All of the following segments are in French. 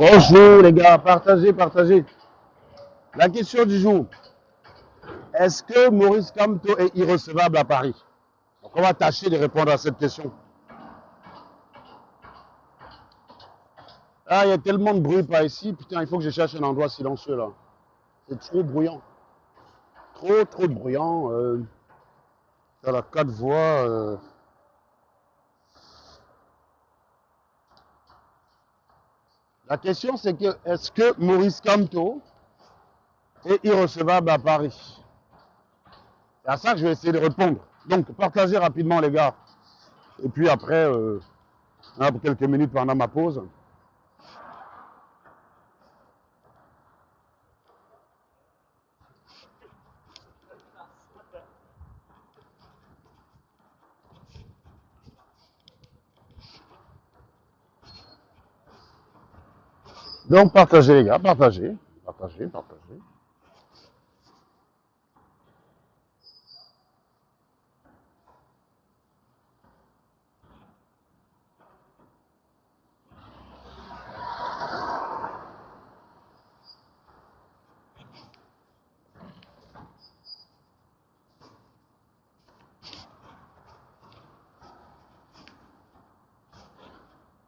Bonjour les gars, partagez, partagez. La question du jour, est-ce que Maurice Kamto est irrecevable à Paris? Donc on va tâcher de répondre à cette question. Ah, il y a tellement de bruit par ici, putain, il faut que je cherche un endroit silencieux là. C'est trop bruyant. Trop bruyant. Dans la quatre voies. La question c'est que, est-ce que Maurice Kamto est irrecevable à Paris? C'est à ça que je vais essayer de répondre. Donc, partagez rapidement les gars. Et puis après, on a pour quelques minutes pendant ma pause. Donc, partagez les gars, partagez. Partagez, partagez.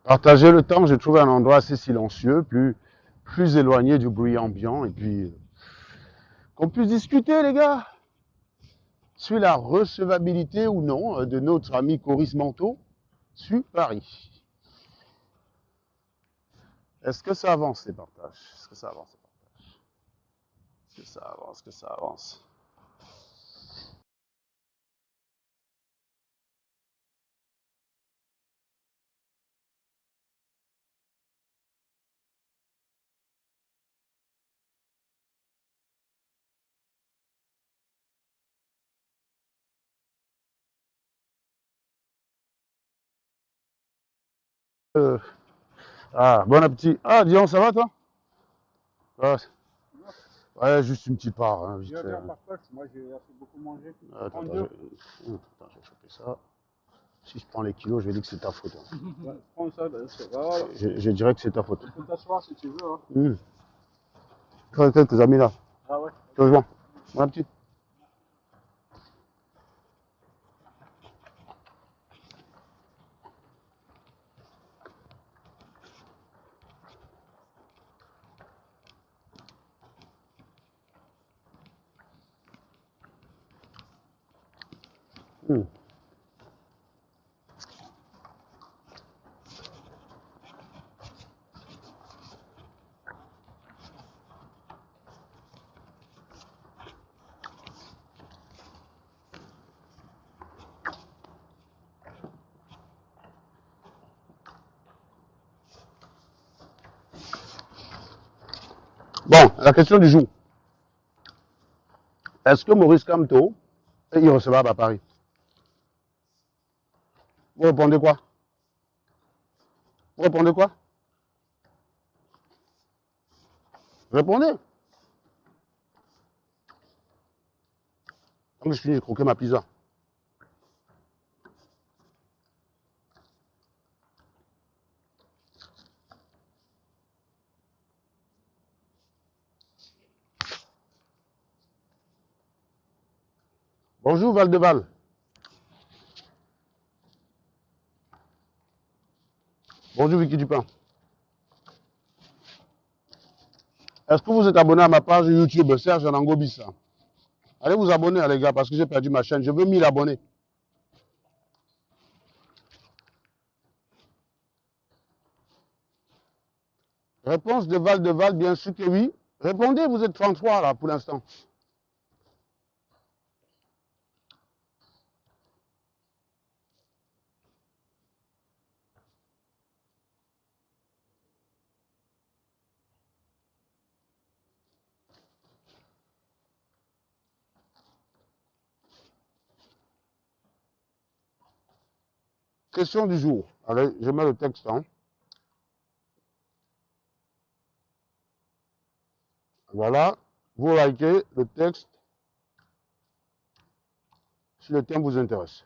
Partagez le temps, j'ai trouvé un endroit assez silencieux, plus éloigné du bruit ambiant, et puis qu'on puisse discuter, les gars, sur la recevabilité ou non de notre ami Coris Manteau sur Paris. Est-ce que ça avance, les partages? Est-ce que ça avance, les partages? Est-ce que ça avance? Est-ce que ça avance? Bon appétit. Ah, Dion, ça va, toi? Ouais, ouais, juste une petite part, hein, vite Je fait. viens partage, moi j'ai assez beaucoup mangé. Attends, En attends, deux. attends, je vais choper ça. Si je prends les kilos, je vais dire que c'est ta faute. Hein. Ouais, prends ça, ben, ça va. Je dirais que c'est ta faute. Tu peux t'asseoir si tu veux. Hein. Quelques amis là. Ah ouais. Tu rejoins. Bon appétit. Hum. Bon, la question du jour. Est-ce que Maurice Kamto est irrecevable à Paris? Vous répondez quoi? Vous répondez quoi? Répondez. Comme je finis de croquer ma pizza. Bonjour Val-de-Val. Bonjour Vicky Dupin. Est-ce que vous êtes abonné à ma page YouTube Serge Anangobissa? Allez vous abonner les gars parce que j'ai perdu ma chaîne. Je veux 1000 abonnés. Réponse de Val, bien sûr que oui. Répondez, vous êtes 33 là pour l'instant. Question du jour. Allez, je mets le texte. Hein. Voilà. Vous likez le texte si le thème vous intéresse.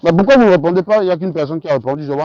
Mais pourquoi vous ne répondez pas? Il n'y a qu'une personne qui a répondu. Je vois.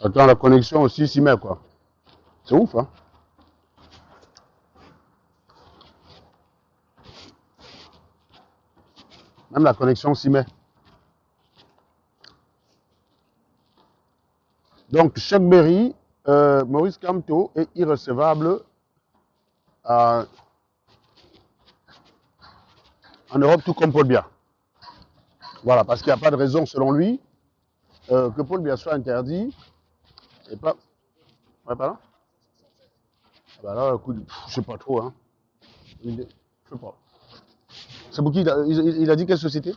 Attends, la connexion aussi s'y met, quoi. C'est ouf, hein? Même la connexion s'y met. Donc, Chuck Berry, Maurice Kamto est irrecevable en Europe, tout comme Paul Biya. Voilà, parce qu'il n'y a pas de raison, selon lui, que Paul Biya soit interdit. Et pas. Ouais, pardon? Bah là, écoute, je sais pas trop, hein. Je sais pas. C'est pour qui il a dit quelle société?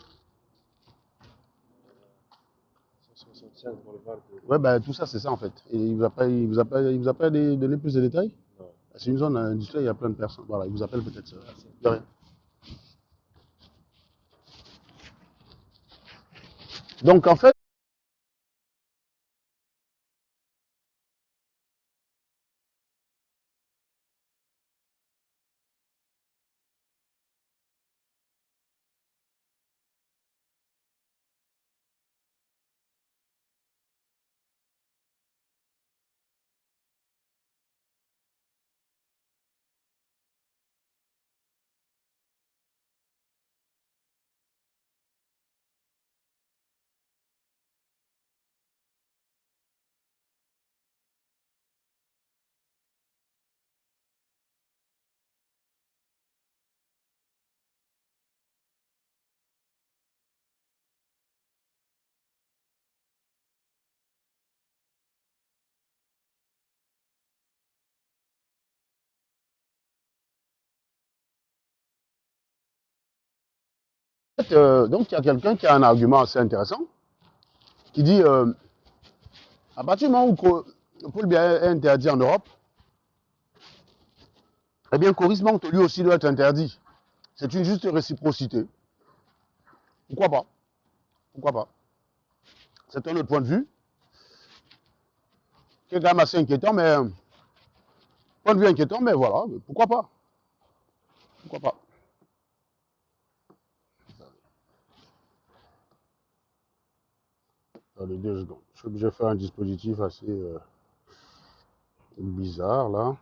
165 pour le VAR. Ouais, bah tout ça, c'est ça en fait. Et il vous a pas donné plus de détails? Non. C'est une zone industrielle, il y a plein de personnes. Voilà, il vous appelle peut-être ça. De rien. Donc en fait, donc il y a quelqu'un qui a un argument assez intéressant, qui dit, à partir du moment où Paul Biya est interdit en Europe, eh bien, Coris Mante, lui aussi, doit être interdit. C'est une juste réciprocité. Pourquoi pas? Pourquoi pas? C'est un autre point de vue, qui est quand même assez inquiétant, mais point de vue inquiétant, mais voilà, pourquoi pas? Pourquoi pas? Attendez 2 secondes. Je suis obligé de faire un dispositif assez bizarre là.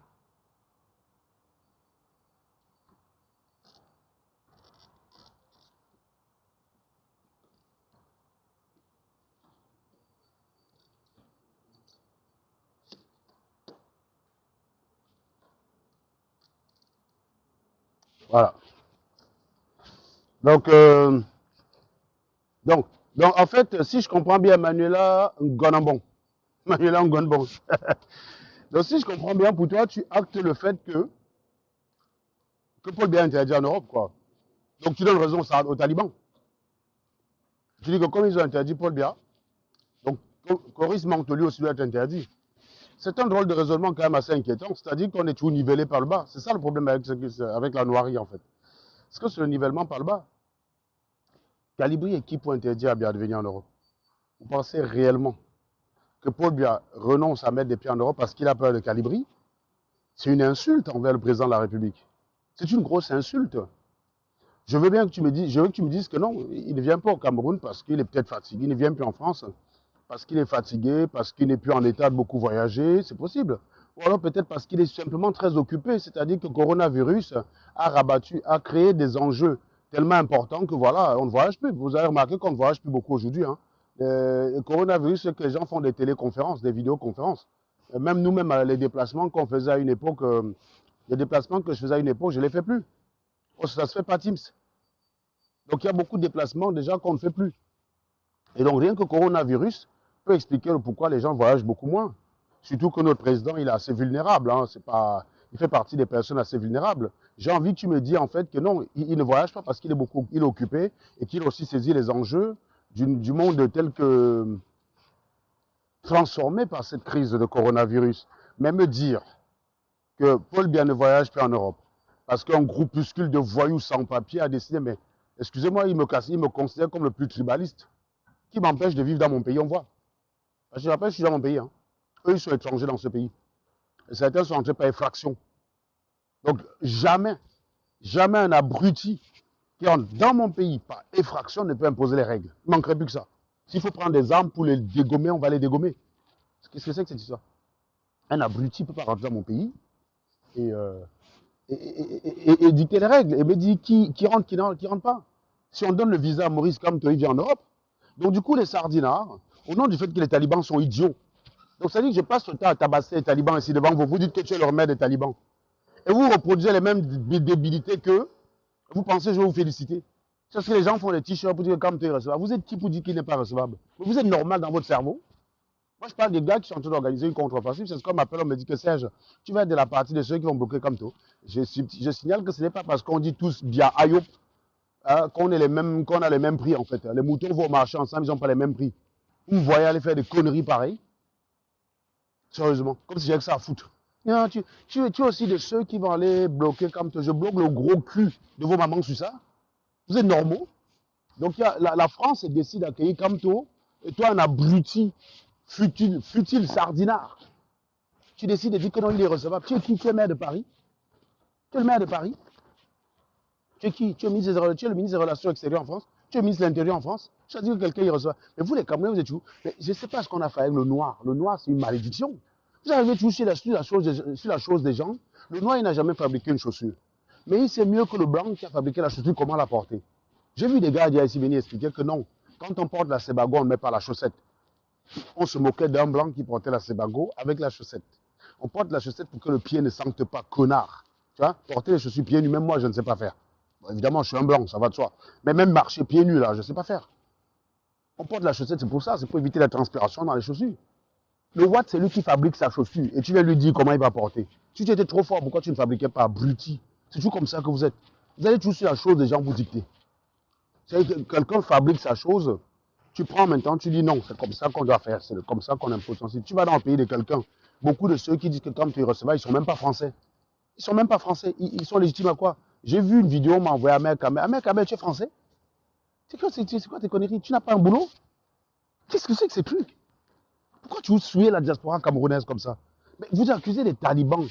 Voilà. Donc, donc, en fait, si je comprends bien, Manuela Ngonambon. Manuela Ngonambon. Donc, si je comprends bien, pour toi, tu actes le fait que Paul Biya est interdit en Europe, quoi. Donc, tu donnes raison aux talibans. Tu dis que comme ils ont interdit Paul Biya, donc Coris Mante lui aussi doit être interdit. C'est un drôle de raisonnement quand même assez inquiétant, c'est-à-dire qu'on est tout nivelé par le bas. C'est ça le problème avec la noirie, en fait. Est-ce que c'est le nivellement par le bas? Calibri est qui pour interdire à Biya de venir en Europe? Vous pensez réellement que Paul Biya renonce à mettre des pieds en Europe parce qu'il a peur de Calibri? C'est une insulte envers le président de la République. C'est une grosse insulte. Je veux bien que tu me dises, je veux que tu me dises que non, il ne vient pas au Cameroun parce qu'il est peut-être fatigué, il ne vient plus en France parce qu'il est fatigué, parce qu'il n'est plus en état de beaucoup voyager, c'est possible. Ou alors peut-être parce qu'il est simplement très occupé, c'est-à-dire que le coronavirus a rabattu, a créé des enjeux tellement importants que voilà, on ne voyage plus. Vous avez remarqué qu'on ne voyage plus beaucoup aujourd'hui. Hein. Le coronavirus, c'est que les gens font des téléconférences, des vidéoconférences. Même nous-mêmes, les déplacements qu'on faisait à une époque, les déplacements que je faisais à une époque, je ne les fais plus. Oh, ça ne se fait pas Teams. Donc il y a beaucoup de déplacements déjà qu'on ne fait plus. Et donc rien que le coronavirus peut expliquer le pourquoi les gens voyagent beaucoup moins. Surtout que notre président, il est assez vulnérable. Hein. Il fait partie des personnes assez vulnérables. J'ai envie que tu me dis en fait que non, il ne voyage pas parce qu'il est occupé et qu'il a aussi saisi les enjeux du monde tel que transformé par cette crise de coronavirus. Mais me dire que Paul Biya ne voyage plus en Europe parce qu'un groupuscule de voyous sans papier a décidé, mais excusez-moi, il me considère comme le plus tribaliste. Qui m'empêche de vivre dans mon pays, on voit. Je rappelle, je suis dans mon pays. Hein. Eux, ils sont étrangers dans ce pays. Et certains sont entrés par effraction. Donc, jamais un abruti qui entre dans mon pays par effraction ne peut imposer les règles. Il ne manquerait plus que ça. S'il faut prendre des armes pour les dégommer, on va les dégommer. Qu'est-ce que c'est que cette histoire? Un abruti ne peut pas rentrer dans mon pays et dicter les règles. Et me dire qui rentre, qui ne rentre pas. Si on donne le visa à Maurice Kamto, il vient en Europe. Donc du coup, les sardinards, au nom du fait que les talibans sont idiots, donc ça dit que je passe le temps à tabasser les talibans ici devant vous, vous dites que tu es leur maître des talibans. Et vous reproduisez les mêmes débilités qu'eux, vous pensez que je vais vous féliciter. C'est parce que les gens font des t-shirts pour dire que Kamto est recevable. Vous êtes qui pour dire qu'il n'est pas recevable? Vous êtes normal dans votre cerveau. Moi, je parle des gars qui sont en train d'organiser une contre-offensive. C'est ce qu'on m'appelle, on me dit que Serge, tu vas être de la partie de ceux qui vont bloquer Kamto. Je signale que ce n'est pas parce qu'on dit tous bien Ayop qu'on a les mêmes prix en fait. Les moutons vont marcher ensemble, ils n'ont pas les mêmes prix. Vous voyez aller faire des conneries pareilles. Sérieusement, comme si j'avais que ça à foutre. Non, tu es aussi de ceux qui vont aller bloquer Kamto. Je bloque le gros cul de vos mamans sur ça. Vous êtes normaux. Donc la France décide d'accueillir Kamto et toi un abruti, futile sardinard. Tu décides de dire que non, il est recevable. Tu es qui? Tu es maire de Paris? Tu es le maire de Paris? Tu es qui? Tu es le ministre des Relations extérieures en France? Tu es ministre de l'Intérieur en France? Tu as dit que quelqu'un y reçoit. Mais vous, les Camerounais, vous êtes où? Mais je ne sais pas ce qu'on a fait avec le noir. Le noir, c'est une malédiction. Vous arrivez toujours sur la chose des gens. Le noir, il n'a jamais fabriqué une chaussure. Mais il sait mieux que le blanc qui a fabriqué la chaussure, comment la porter. J'ai vu des gars ici venir expliquer que non, quand on porte la Sebago, on ne met pas la chaussette. On se moquait d'un blanc qui portait la Sebago avec la chaussette. On porte la chaussette pour que le pied ne sente pas, connard. Tu vois, porter les chaussures pieds nus, même moi, je ne sais pas faire. Bon, évidemment, je suis un blanc, ça va de soi. Mais même marcher pieds nus, là, je ne sais pas faire. On porte la chaussette, c'est pour ça, c'est pour éviter la transpiration dans les chaussures. Le Watt, c'est lui qui fabrique sa chaussure. Et tu vas lui dire comment il va porter. Si tu étais trop fort, pourquoi tu ne fabriquais pas abruti? C'est toujours comme ça que vous êtes. Vous allez toujours sur la chose des gens vous dicter. C'est-à-dire que quelqu'un fabrique sa chose, tu prends maintenant, tu dis non, c'est comme ça qu'on doit faire, c'est comme ça qu'on impose. Si tu vas dans le pays de quelqu'un, beaucoup de ceux qui disent que quand tu es recevable, ils ne sont même pas français. Ils ne sont même pas français. Ils sont légitimes à quoi? J'ai vu une vidéo, on m'a envoyé à Mère Kamel, tu es français? C'est quoi tes conneries? Tu n'as pas un boulot? Qu'est-ce que c'est que ces trucs? Pourquoi tu souillez la diaspora camerounaise comme ça? Mais vous accusez les talibans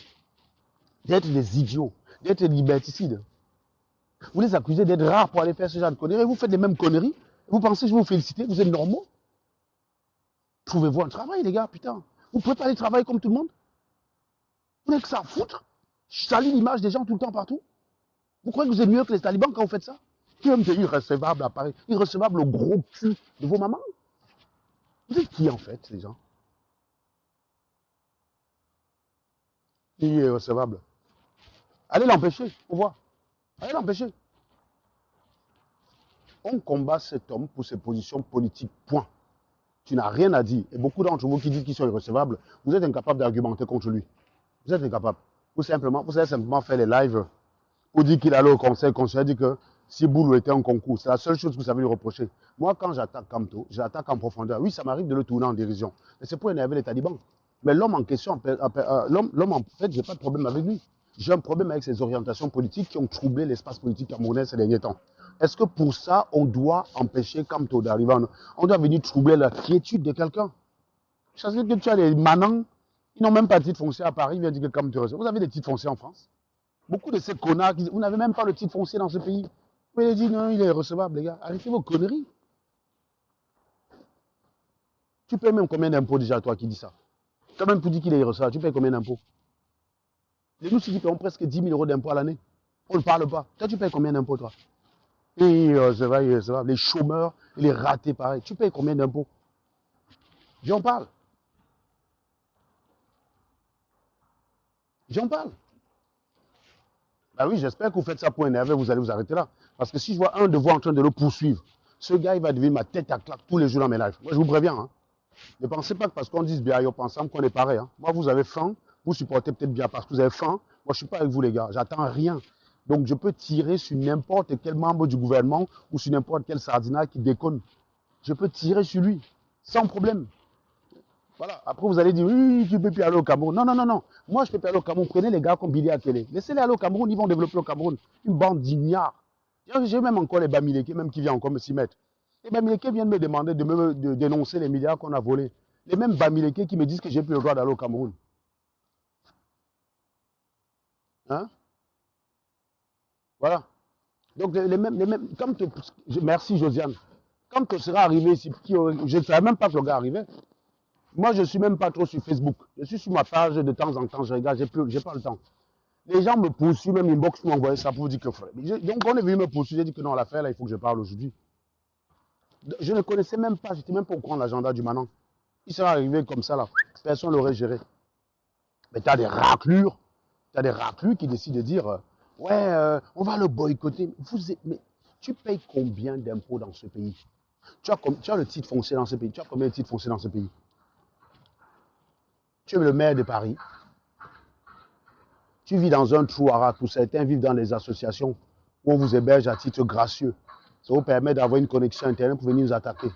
d'être des idiots, d'être des liberticides. Vous les accusez d'être rares pour aller faire ce genre de conneries. Vous faites les mêmes conneries. Vous pensez que je vais vous féliciter? Vous êtes normaux? Trouvez-vous un travail, les gars, putain. Vous pouvez pas aller travailler comme tout le monde? Vous n'avez que ça à foutre? Je salis l'image des gens tout le temps partout. Vous croyez que vous êtes mieux que les talibans quand vous faites ça? Qui aime irrecevable à Paris? Irrecevable au gros cul de vos mamans? Vous êtes qui en fait, les gens? Il est irrecevable. Allez l'empêcher, on voit. Allez l'empêcher. On combat cet homme pour ses positions politiques, point. Tu n'as rien à dire. Et beaucoup d'entre vous qui disent qu'ils sont irrecevables, vous êtes incapables d'argumenter contre lui. Vous êtes incapables. Vous savez simplement faire les lives pour dire qu'il allait au conseil constitutionnel, dit que si Boulou était en concours, c'est la seule chose que vous savez lui reprocher. Moi, quand j'attaque Kamto, j'attaque en profondeur. Oui, ça m'arrive de le tourner en dérision. Mais c'est pour énerver les talibans. Mais l'homme en question, l'homme en fait, j'ai pas de problème avec lui. J'ai un problème avec ses orientations politiques qui ont troublé l'espace politique camerounais ces derniers temps. Est-ce que pour ça, on doit empêcher Kamto d'arriver On doit venir troubler la quiétude de quelqu'un? Ça veut dire que tu as des manants, ils n'ont même pas de titre foncier à Paris, ils viennent dire que Kamto reçoit. Vous avez des titres fonciers en France? Beaucoup de ces connards, vous n'avez même pas le titre foncier dans ce pays. Vous avez dit non, il est recevable, les gars. Arrêtez vos conneries. Tu payes même combien d'impôts déjà, toi qui dis ça? Quand même pour dire qu'il est recevable, tu payes combien d'impôts? Les nous, qui payons presque 10 000 € d'impôts à l'année. On ne parle pas. Toi, tu payes combien d'impôts, toi? Et c'est vrai, c'est vrai. Les chômeurs, les ratés, pareil. Tu payes combien d'impôts? J'en parle. J'en parle. Bah oui, j'espère que vous faites ça pour énerver, vous allez vous arrêter là. Parce que si je vois un de vous en train de le poursuivre, ce gars, il va devenir ma tête à claque tous les jours dans mes lives. Moi, je vous préviens. Hein. Ne pensez pas que parce qu'on dit bien, on ensemble qu'on est pareil. Hein. Moi, vous avez faim, vous supportez peut-être bien parce que vous avez faim. Moi, je ne suis pas avec vous, les gars. J'attends rien. Donc, je peux tirer sur n'importe quel membre du gouvernement ou sur n'importe quel sardinat qui déconne. Je peux tirer sur lui, sans problème. Voilà. Après, vous allez dire, oui, tu ne peux plus aller au Cameroun. Non, non, non, non. Moi, je peux plus aller au Cameroun. Prenez les gars comme Billy Akele. Laissez-les aller au Cameroun, ils vont développer au Cameroun. Une bande d'ignards. J'ai même encore les Bamileke, même qui viennent encore me s'y mettre. Les Bamileke viennent me demander de dénoncer les milliards qu'on a volés. Les mêmes Bamileke qui me disent que j'ai plus le droit d'aller au Cameroun. Hein? Voilà. Donc, les mêmes comme merci Josiane. Quand tu seras arrivé ici, je ne savais même pas que le gars arrivait. Moi, je ne suis même pas trop sur Facebook. Je suis sur ma page de temps en temps, je regarde, j'ai pas le temps. Les gens me poursuivent, même inbox m'envoient ça pour dire que frère. Donc, on est venu me poursuivre, j'ai dit que non, l'affaire là, il faut que je parle aujourd'hui. Je ne connaissais même pas, j'étais même pas au courant de l'agenda du Manan. Il serait arrivé comme ça là, personne ne l'aurait géré. Mais tu as des raclures qui décident de dire ouais, on va le boycotter. Mais tu payes combien d'impôts dans ce pays? Tu as le titre foncier dans ce pays. Tu as combien de titres fonciers dans ce pays? Tu es le maire de Paris. Tu vis dans un trou à rats. Pour certains vivent dans les associations où on vous héberge à titre gracieux. Ça vous permet d'avoir une connexion Internet pour venir nous attaquer.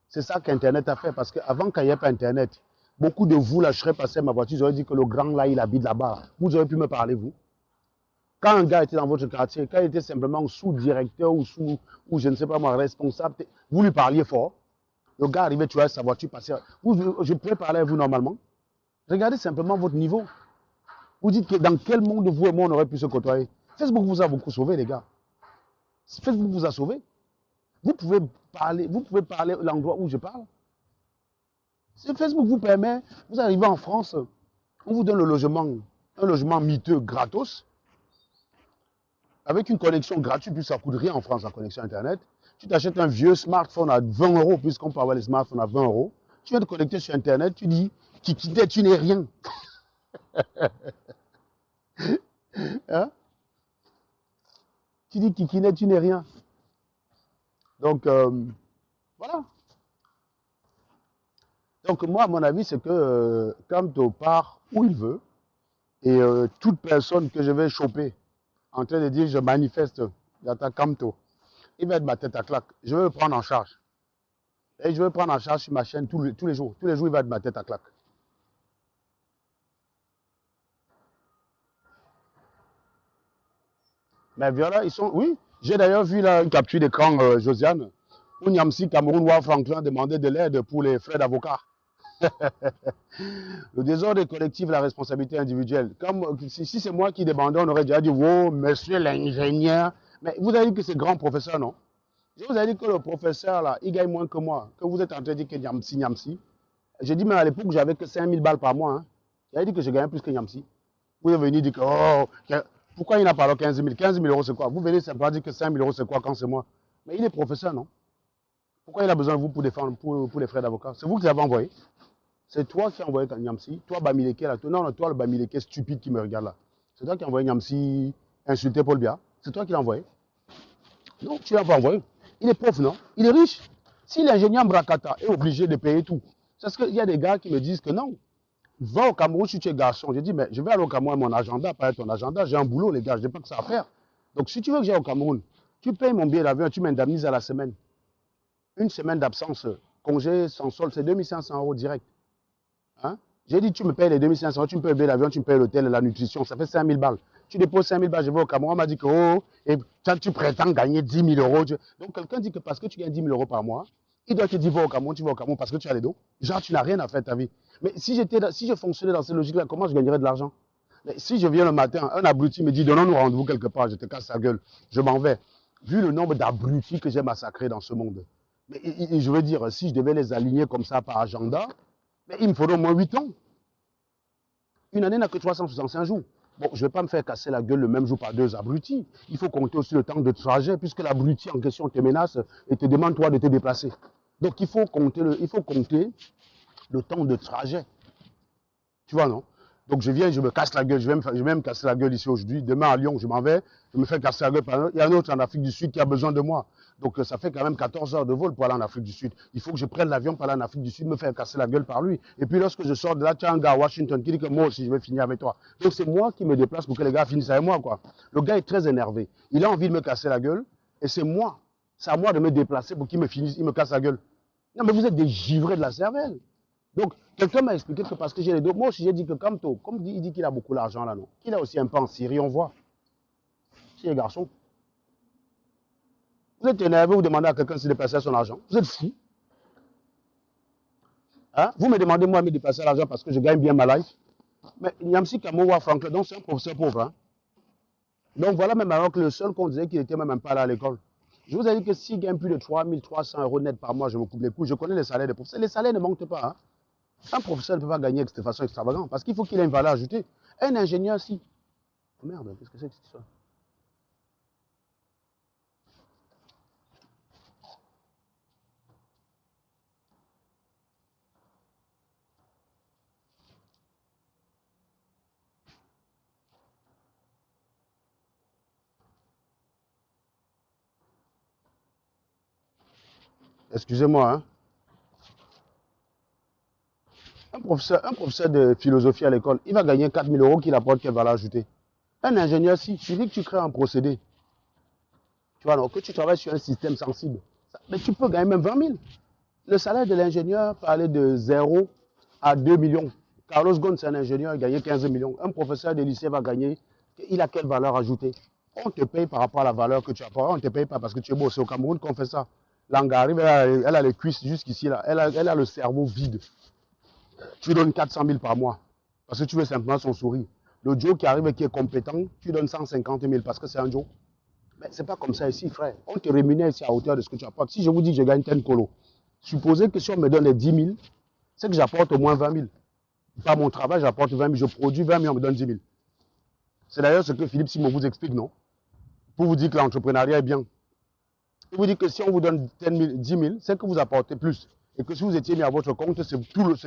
C'est ça qu'Internet a fait. Parce qu'avant qu'il n'y ait pas Internet, beaucoup de vous, là, je serais passé à ma voiture, j'aurais dit que le grand, là, il habite là-bas. Vous auriez pu me parler, vous. Quand un gars était dans votre quartier, quand il était simplement sous-directeur ou je ne sais pas moi, responsable, vous lui parliez fort. Le gars arrivait, tu vois, sa voiture passait. Je pourrais parler à vous normalement. Regardez simplement votre niveau. Vous dites que dans quel monde vous et moi on aurait pu se côtoyer. Facebook vous a beaucoup sauvé, les gars. Facebook vous a sauvé. Vous pouvez parler l'endroit où je parle. Si Facebook vous permet, vous arrivez en France, on vous donne le logement, un logement miteux gratos, avec une connexion gratuite, puis ça ne coûte rien en France, la connexion Internet. Tu t'achètes un vieux smartphone à 20 €, puisqu'on peut avoir les smartphones à 20 €. Tu viens de connecter sur Internet, tu dis, tu n'es rien. Hein? Tu dis, Kikinet, tu n'es rien. Donc, voilà. Donc, moi, à mon avis, c'est que Kamto part où il veut, et toute personne que je vais choper en train de dire je manifeste, j'attaque Kamto, il va être ma tête à claque. Je vais le prendre en charge. Et je vais le prendre en charge sur ma chaîne tous les jours. Tous les jours, il va être ma tête à claque. Mais voilà, ils sont. Oui, j'ai d'ailleurs vu là une capture d'écran, Josiane, où Niamsi, Cameroun, War Franklin demandait de l'aide pour les frais d'avocat. Le désordre collectif, la responsabilité individuelle. Comme, si c'est moi qui demandais, on aurait déjà dit, oh, monsieur l'ingénieur. Mais vous avez dit que c'est grand professeur, non? Je vous ai dit que le professeur, là, il gagne moins que moi. Que vous êtes en train de dire que Niamsi, Niamsi. J'ai dit, mais à l'époque, j'avais que 5 000 balles par mois. Hein. J'avais dit que je gagnais plus que Niamsi. Vous êtes venu dire que, oh, pourquoi il n'a pas alors 15 000? 15 000 € c'est quoi? Vous venez simplement dire que 5 000 € c'est quoi quand c'est moi? Mais il est professeur, non? Pourquoi il a besoin de vous pour défendre pour les frais d'avocat? C'est vous qui l'avez envoyé. C'est toi qui as envoyé Niamsi. Toi, Bamileke, là. Non, toi, le Bamileke stupide qui me regarde là. C'est toi qui as envoyé Niamsi insulter Paul Biya. C'est toi qui l'as envoyé. Non, tu ne l'as pas envoyé. Il est prof, non? Il est riche. Si l'ingénieur Mbrakata est obligé de payer tout, c'est parce qu'il y a des gars qui me disent que non. Va au Cameroun si tu es garçon. J'ai dit, mais je vais aller au Cameroun, mon agenda, pas ton agenda. J'ai un boulot, les gars, je n'ai pas que ça à faire. Donc, si tu veux que j'aille au Cameroun, tu payes mon billet d'avion, tu m'indemnises à la semaine. Une semaine d'absence, congé sans solde, c'est 2 500 € direct. Hein? J'ai dit, tu me payes les 2 500 €, tu me payes le billet d'avion, tu me payes l'hôtel et la nutrition, ça fait 5 000 balles. Tu déposes 5 000 balles, je vais au Cameroun, on m'a dit que, oh, et quand tu prétends gagner 10 000 euros, donc quelqu'un dit que parce que tu gagnes 10 000 euros par mois, il doit te dire, va au Cameroun, tu vas au Cameroun parce que tu as les dos. Genre, tu n'as rien à faire de ta vie. Mais si je fonctionnais dans cette logique-là, comment je gagnerais de l'argent? Mais si je viens le matin, un abruti me dit, donnons-nous rendez-vous quelque part, je te casse la gueule, je m'en vais. Vu le nombre d'abrutis que j'ai massacrés dans ce monde, mais, je veux dire, si je devais les aligner comme ça par agenda, mais il me faudrait au moins 8 ans. Une année n'a que 365 jours. Bon, je ne vais pas me faire casser la gueule le même jour par 2 abrutis. Il faut compter aussi le temps de trajet, puisque l'abruti en question te menace et te demande, toi, de te déplacer. Donc, il faut compter le temps de trajet. Tu vois, non? Donc, je viens, je me casse la gueule. Je vais me casser la gueule ici aujourd'hui. Demain, à Lyon, je m'en vais. Je me fais casser la gueule par un autre. Il y a un autre en Afrique du Sud qui a besoin de moi. Donc, ça fait quand même 14 heures de vol pour aller en Afrique du Sud. Il faut que je prenne l'avion pour aller en Afrique du Sud, me faire casser la gueule par lui. Et puis, lorsque je sors de là, tu as un gars à Washington qui dit que moi aussi, je vais finir avec toi. Donc, c'est moi qui me déplace pour que les gars finissent avec moi, quoi. Le gars est très énervé. Il a envie de me casser la gueule. Et c'est moi. C'est à moi de me déplacer pour qu'il me finisse, il me casse la gueule. Non, mais vous êtes des givrés de la cervelle. Donc, quelqu'un m'a expliqué que parce que j'ai les dos, moi aussi j'ai dit que comme il dit qu'il a beaucoup d'argent là, non, qu'il a aussi un peu en Syrie, on voit. Si les garçons, vous êtes énervé, vous demandez à quelqu'un de se déplacer son argent. Vous êtes fou. Hein? Vous me demandez moi de me déplacer l'argent parce que je gagne bien ma life. Mais Nyamsi Kamoua Franklin, donc c'est un professeur pauvre. Hein? Donc voilà même alors que le seul qu'on disait qu'il était même pas là à l'école. Je vous ai dit que s'il gagne plus de 3 300 euros net par mois, je me coupe les couilles. Je connais les salaires des professeurs. Les salaires ne manquent pas. Hein? Un professeur ne peut pas gagner de façon extravagante parce qu'il faut qu'il ait une valeur ajoutée. Un ingénieur, si. Oh merde, qu'est-ce que c'est que ça? Excusez-moi. Hein? Un professeur de philosophie à l'école, il va gagner 4 000 euros qu'il apporte quelle valeur ajoutée. Un ingénieur, si, tu dis que tu crées un procédé, tu vois, donc que tu travailles sur un système sensible, mais tu peux gagner même 20 000. Le salaire de l'ingénieur parlait de 0 à 2 millions. Carlos Ghosn, c'est un ingénieur, il gagnait 15 millions. Un professeur de lycée va gagner, il a quelle valeur ajoutée? On te paye par rapport à la valeur que tu apportes. On ne te paye pas parce que tu es beau. C'est au Cameroun qu'on fait ça. L'Angari, elle a les cuisses jusqu'ici, là. Elle a le cerveau vide. Tu lui donnes 400 000 par mois parce que tu veux simplement son sourire. Le Joe qui arrive et qui est compétent, tu donnes 150 000 parce que c'est un Joe. Mais ce n'est pas comme ça ici, frère. On te rémunère ici à hauteur de ce que tu apportes. Si je vous dis que je gagne 10 colo, supposez que si on me donne les 10 000, c'est que j'apporte au moins 20 000. Par mon travail, j'apporte 20 000. Je produis 20 000, on me donne 10 000. C'est d'ailleurs ce que Philippe Simon vous explique, non? Pour vous dire que l'entrepreneuriat est bien. Il vous dit que si on vous donne 10 000, c'est que vous apportez plus. Et que si vous étiez mis à votre compte, c'est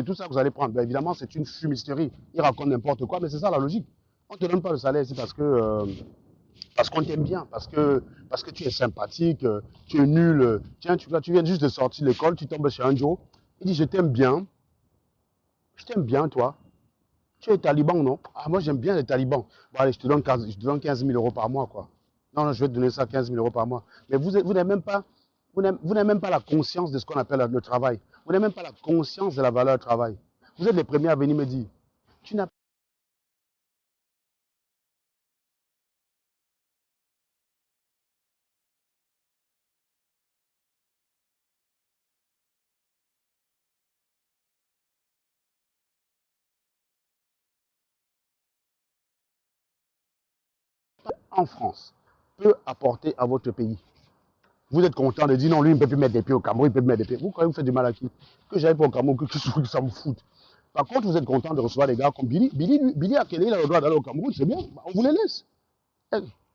tout ça que vous allez prendre. Bien évidemment, c'est une fumisterie. Il raconte n'importe quoi, mais c'est ça la logique. On ne te donne pas le salaire ici parce qu'on t'aime bien, parce que tu es sympathique, tu es nul. Tiens, tu viens juste de sortir de l'école, tu tombes chez un Joe. Il dit, je t'aime bien, toi. Tu es taliban, non? Ah, moi, j'aime bien les talibans. Bon, allez, je te donne 15 000 euros par mois, quoi. Non, je vais te donner ça 15 000 euros par mois. Mais vous n'avez même pas, la conscience de ce qu'on appelle le travail. Vous n'avez même pas la conscience de la valeur du travail. Vous êtes les premiers à venir me dire, tu n'as en France peut apporter à votre pays. Vous êtes content de dire non, lui, il ne peut plus mettre des pieds au Cameroun, il peut plus mettre des pieds. Vous, quand même, vous faites du mal à qui? Que j'aille pas au Cameroun, que ça me foute. Par contre, vous êtes content de recevoir des gars comme Billy. Billy à quel il a le droit d'aller au Cameroun, c'est bien. On vous les laisse.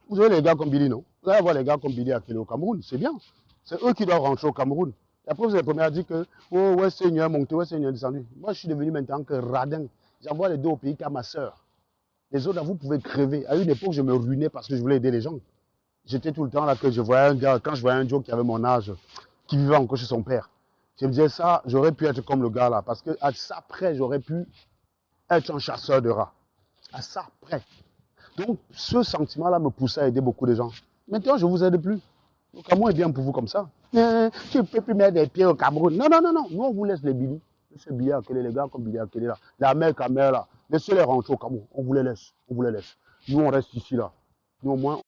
Vous avez les gars comme Billy, non? Vous allez avoir les gars comme Billy à quel au Cameroun, c'est bien. C'est eux qui doivent rentrer au Cameroun. Et après, vous êtes les premiers à dire que, oh, ouais, Seigneur monté, ouais, Seigneur descendu. Moi, je suis devenu maintenant que radin. J'envoie les deux au pays qu'à ma soeur. Les autres, là, vous pouvez crever. À une époque, je me ruinais parce que je voulais aider les gens. J'étais tout le temps là que je voyais un gars, quand je voyais un Joe qui avait mon âge, qui vivait encore chez son père. Je me disais ça, j'aurais pu être comme le gars là, parce que à ça près, j'aurais pu être un chasseur de rats. À ça près. Donc, ce sentiment-là me poussait à aider beaucoup de gens. Maintenant, je ne vous aide plus. Le Cameroun est bien pour vous comme ça. Tu ne peux plus mettre des pieds au Cameroun. Non, non, non, non. Nous, on vous laisse les Billy. Monsieur Billy, les gars comme Billy, là. La mère, là. Laissez-les rentrer au Cameroun. On vous les laisse. On vous les laisse. Nous, on reste ici, là. Nous, au moins,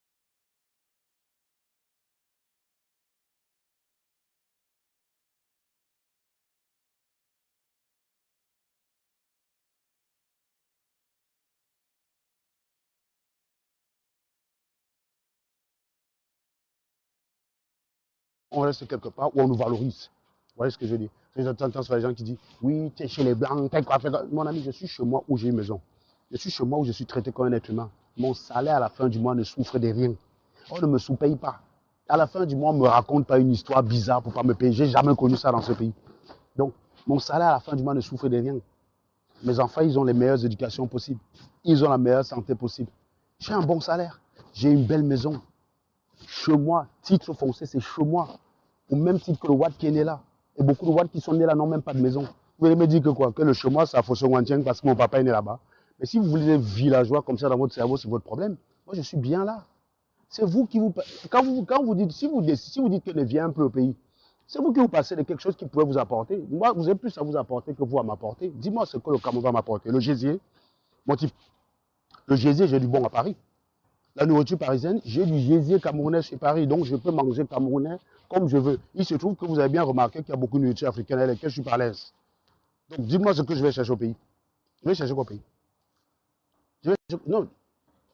on reste quelque part où on nous valorise. Vous voyez ce que je veux dire? J'entends sur les gens qui disent, oui, tu es chez les Blancs, t'es quoi faire? Mon ami, je suis chez moi où j'ai une maison. Je suis chez moi où je suis traité comme un être humain. Mon salaire à la fin du mois ne souffre de rien. On ne me sous-paye pas. À la fin du mois, on ne me raconte pas une histoire bizarre pour ne pas me payer. J'ai jamais connu ça dans ce pays. Donc, mon salaire à la fin du mois ne souffre de rien. Mes enfants, ils ont les meilleures éducations possibles. Ils ont la meilleure santé possible. J'ai un bon salaire. J'ai une belle maison. Chez moi, titre foncier, c'est chez moi. Au même titre que le Watt qui est né là. Et beaucoup de Watt qui sont nés là n'ont même pas de maison. Vous allez me dire que quoi? Que le chez moi, c'est à Fosso-Wantien parce que mon papa est né là-bas. Mais si vous voulez être villageois comme ça dans votre cerveau, c'est votre problème. Moi, je suis bien là. C'est vous qui vous... Quand vous dites, si vous dites que ne viens un peu au pays, c'est vous qui vous passez de quelque chose qui pourrait vous apporter. Moi, vous avez plus à vous apporter que vous à m'apporter. Dis-moi ce que le Cameroun va m'apporter. Le gésier, mon type. Le gésier, j'ai du bon à Paris. La nourriture parisienne, j'ai du gésier camerounais chez Paris, donc je peux manger camerounais comme je veux. Il se trouve que vous avez bien remarqué qu'il y a beaucoup de nourriture africaine avec laquelle je suis pas à l'aise. Donc dis-moi ce que je vais chercher au pays. Je vais chercher quoi au pays? Je vais chercher... Non,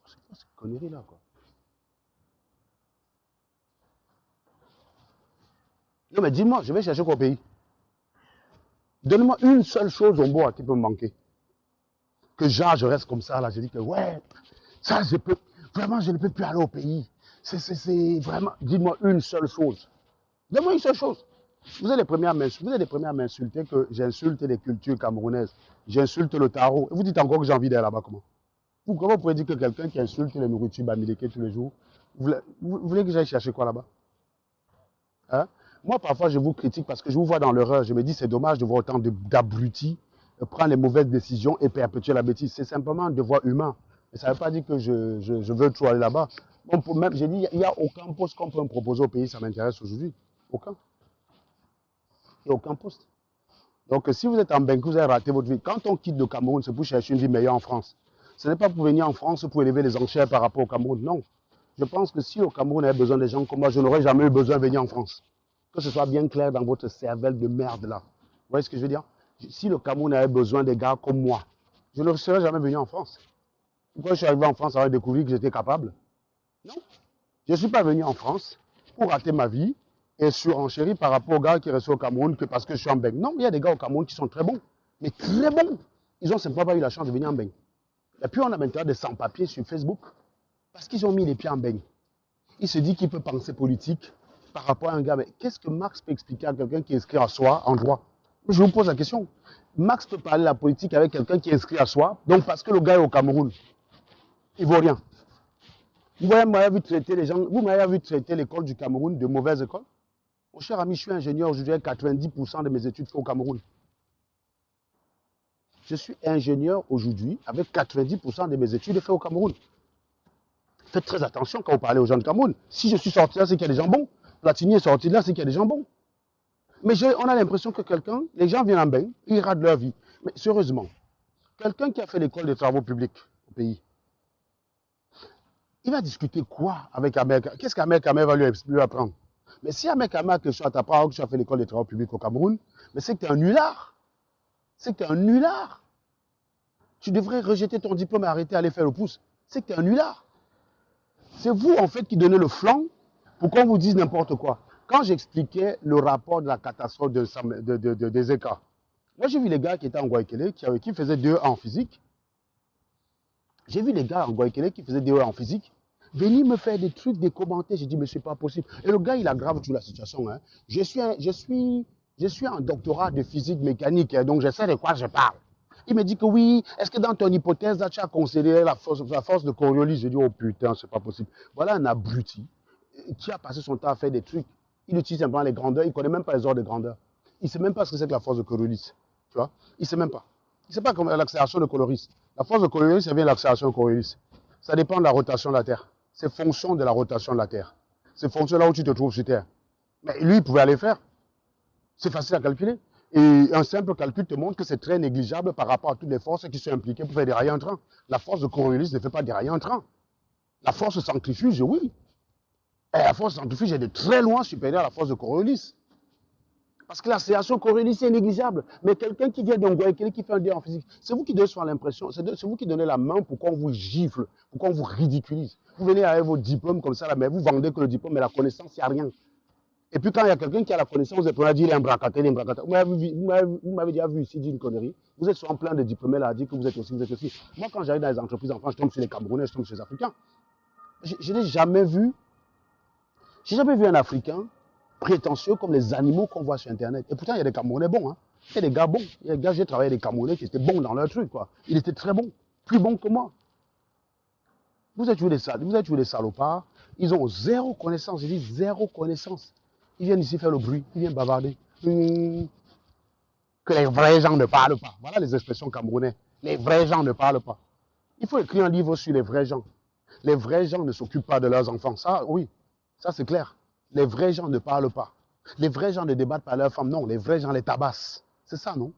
c'est quoi cette connerie là quoi? Non mais dis-moi, je vais chercher quoi au pays? Donne-moi une seule chose au bois qui peut me manquer. Que genre je reste comme ça là, je dis que ouais, ça je peux, vraiment je ne peux plus aller au pays. C'est vraiment, dis-moi une seule chose. Donne-moi une seule chose. Vous êtes les premiers à m'insulter que j'insulte les cultures camerounaises. J'insulte le tarot. Et vous dites encore que j'ai envie d'aller là-bas, comment? Comment vous pouvez dire que quelqu'un qui insulte les nourritures bamileke tous les jours, vous voulez que j'aille chercher quoi là-bas? Hein? Moi, parfois, je vous critique parce que je vous vois dans l'erreur. Je me dis, c'est dommage de voir autant d'abrutis prendre les mauvaises décisions et perpétuer la bêtise. C'est simplement un devoir humain. Mais ça ne veut pas dire que je veux trop aller là-bas. Bon, même, j'ai dit, il n'y a aucun poste qu'on peut me proposer au pays, ça m'intéresse aujourd'hui. Aucun. Il n'y a aucun poste. Donc, si vous êtes en Bengue, vous avez raté votre vie. Quand on quitte le Cameroun, c'est pour chercher une vie meilleure en France. Ce n'est pas pour venir en France pour élever les enchères par rapport au Cameroun. Non. Je pense que si le Cameroun avait besoin des gens comme moi, je n'aurais jamais eu besoin de venir en France. Que ce soit bien clair dans votre cervelle de merde là. Vous voyez ce que je veux dire? Si le Cameroun avait besoin des gars comme moi, je ne serais jamais venu en France. Pourquoi je suis arrivé en France avant de découvrir que j'étais capable? Non. Je ne suis pas venu en France pour rater ma vie et surenchérir par rapport aux gars qui restent au Cameroun que parce que je suis en Bengue. Non, il y a des gars au Cameroun qui sont très bons. Mais très bons. Ils n'ont simplement pas eu la chance de venir en Bengue. Et puis on a maintenant des sans-papiers sur Facebook parce qu'ils ont mis les pieds en Bengue. Il se dit qu'il peut penser politique par rapport à un gars. Mais qu'est-ce que Marx peut expliquer à quelqu'un qui est inscrit à soi en droit? Je vous pose la question. Marx peut parler de la politique avec quelqu'un qui est inscrit à soi. Donc parce que le gars est au Cameroun, il ne vaut rien. Vous m'avez vu traiter les gens, vous m'avez vu traiter l'école du Cameroun de mauvaise école? Mon cher ami, je suis ingénieur aujourd'hui avec 90% de mes études faites au Cameroun. Je suis ingénieur aujourd'hui avec 90% de mes études faites au Cameroun. Faites très attention quand vous parlez aux gens du Cameroun. Si je suis sorti là, c'est qu'il y a des gens bons. Platini est sorti là, c'est qu'il y a des gens bons. Mais on a l'impression que les gens viennent en bain, ils ratent leur vie. Mais sérieusement, quelqu'un qui a fait l'école des travaux publics au pays, il va discuter quoi avec Ahmed? Qu'est-ce qu'Ahmed Kamer va lui apprendre? Mais si Ahmed Kamer que tu t'apprends que tu as fait l'école des travaux publics au Cameroun, mais c'est que tu es un nulard. C'est que tu es un nulard. Tu devrais rejeter ton diplôme et arrêter d'aller faire le pouce. C'est que tu es un nulard. C'est vous, en fait, qui donnez le flanc pour qu'on vous dise n'importe quoi. Quand j'expliquais le rapport de la catastrophe des écarts, moi, j'ai vu les gars qui étaient en Guayaquil, qui faisaient 2 en physique. J'ai vu les gars en Guayaquil qui faisaient 2 en physique venir me faire des trucs, des commentaires. J'ai dit, mais c'est pas possible. Et le gars, il aggrave toute la situation. Hein. Je suis un doctorat de physique mécanique, hein, donc je sais de quoi je parle. Il me dit que oui, est-ce que dans ton hypothèse, là, tu as considéré la force de Coriolis? Je dis, oh putain, c'est pas possible. Voilà un abruti qui a passé son temps à faire des trucs. Il utilise simplement les grandeurs, il ne connaît même pas les ordres de grandeur. Il ne sait même pas ce que c'est que la force de Coriolis. Tu vois? Il ne sait même pas. Il ne sait pas comme l'accélération de Coriolis. La force de Coriolis, ça vient de l'accélération de Coriolis. Ça dépend de la rotation de la Terre. C'est fonction de la rotation de la Terre. C'est fonction là où tu te trouves sur Terre. Mais lui, il pouvait aller faire. C'est facile à calculer. Et un simple calcul te montre que c'est très négligeable par rapport à toutes les forces qui sont impliquées pour faire dérailler un train. La force de Coriolis ne fait pas dérailler un train. La force centrifuge, oui. Et la force centrifuge est de très loin supérieure à la force de Coriolis. Parce que l'accélération Coriolis est négligeable. Mais quelqu'un qui vient d'un Guayaquil, qui fait un dé en physique, c'est vous qui donnez souvent l'impression, c'est vous qui donnez la main pour qu'on vous gifle, pour qu'on vous ridiculise. Vous venez avec vos diplômes comme ça, là, mais vous vendez que le diplôme, mais la connaissance, il n'y a rien. Et puis quand il y a quelqu'un qui a la connaissance, vous êtes prêt à dire il est un bracateur, il est un bracateur. Vous m'avez déjà vu ici dire une connerie. Vous êtes souvent plein de diplômés là à dire que vous êtes aussi, vous êtes aussi. Moi, quand j'arrive dans les entreprises en France, je tombe sur les Camerounais, je tombe sur les Africains. Je n'ai jamais vu, j'ai jamais vu un Africain prétentieux comme les animaux qu'on voit sur Internet. Et pourtant, il y a des Camerounais bons. Hein. Il y a des gars bons. Il y a des gars, j'ai travaillé avec des Camerounais qui étaient bons dans leur truc. Quoi. Ils étaient très bons. Plus bons que moi. Vous êtes toujours des salopards. Ils ont zéro connaissance. Je dis zéro connaissance. Ils viennent ici faire le bruit. Ils viennent bavarder. Que les vrais gens ne parlent pas. Voilà les expressions camerounaises. Les vrais gens ne parlent pas. Il faut écrire un livre sur les vrais gens. Les vrais gens ne s'occupent pas de leurs enfants. Ça, oui. Ça, c'est clair. Les vrais gens ne parlent pas. Les vrais gens ne débattent pas leurs femmes. Non, les vrais gens les tabassent. C'est ça, non?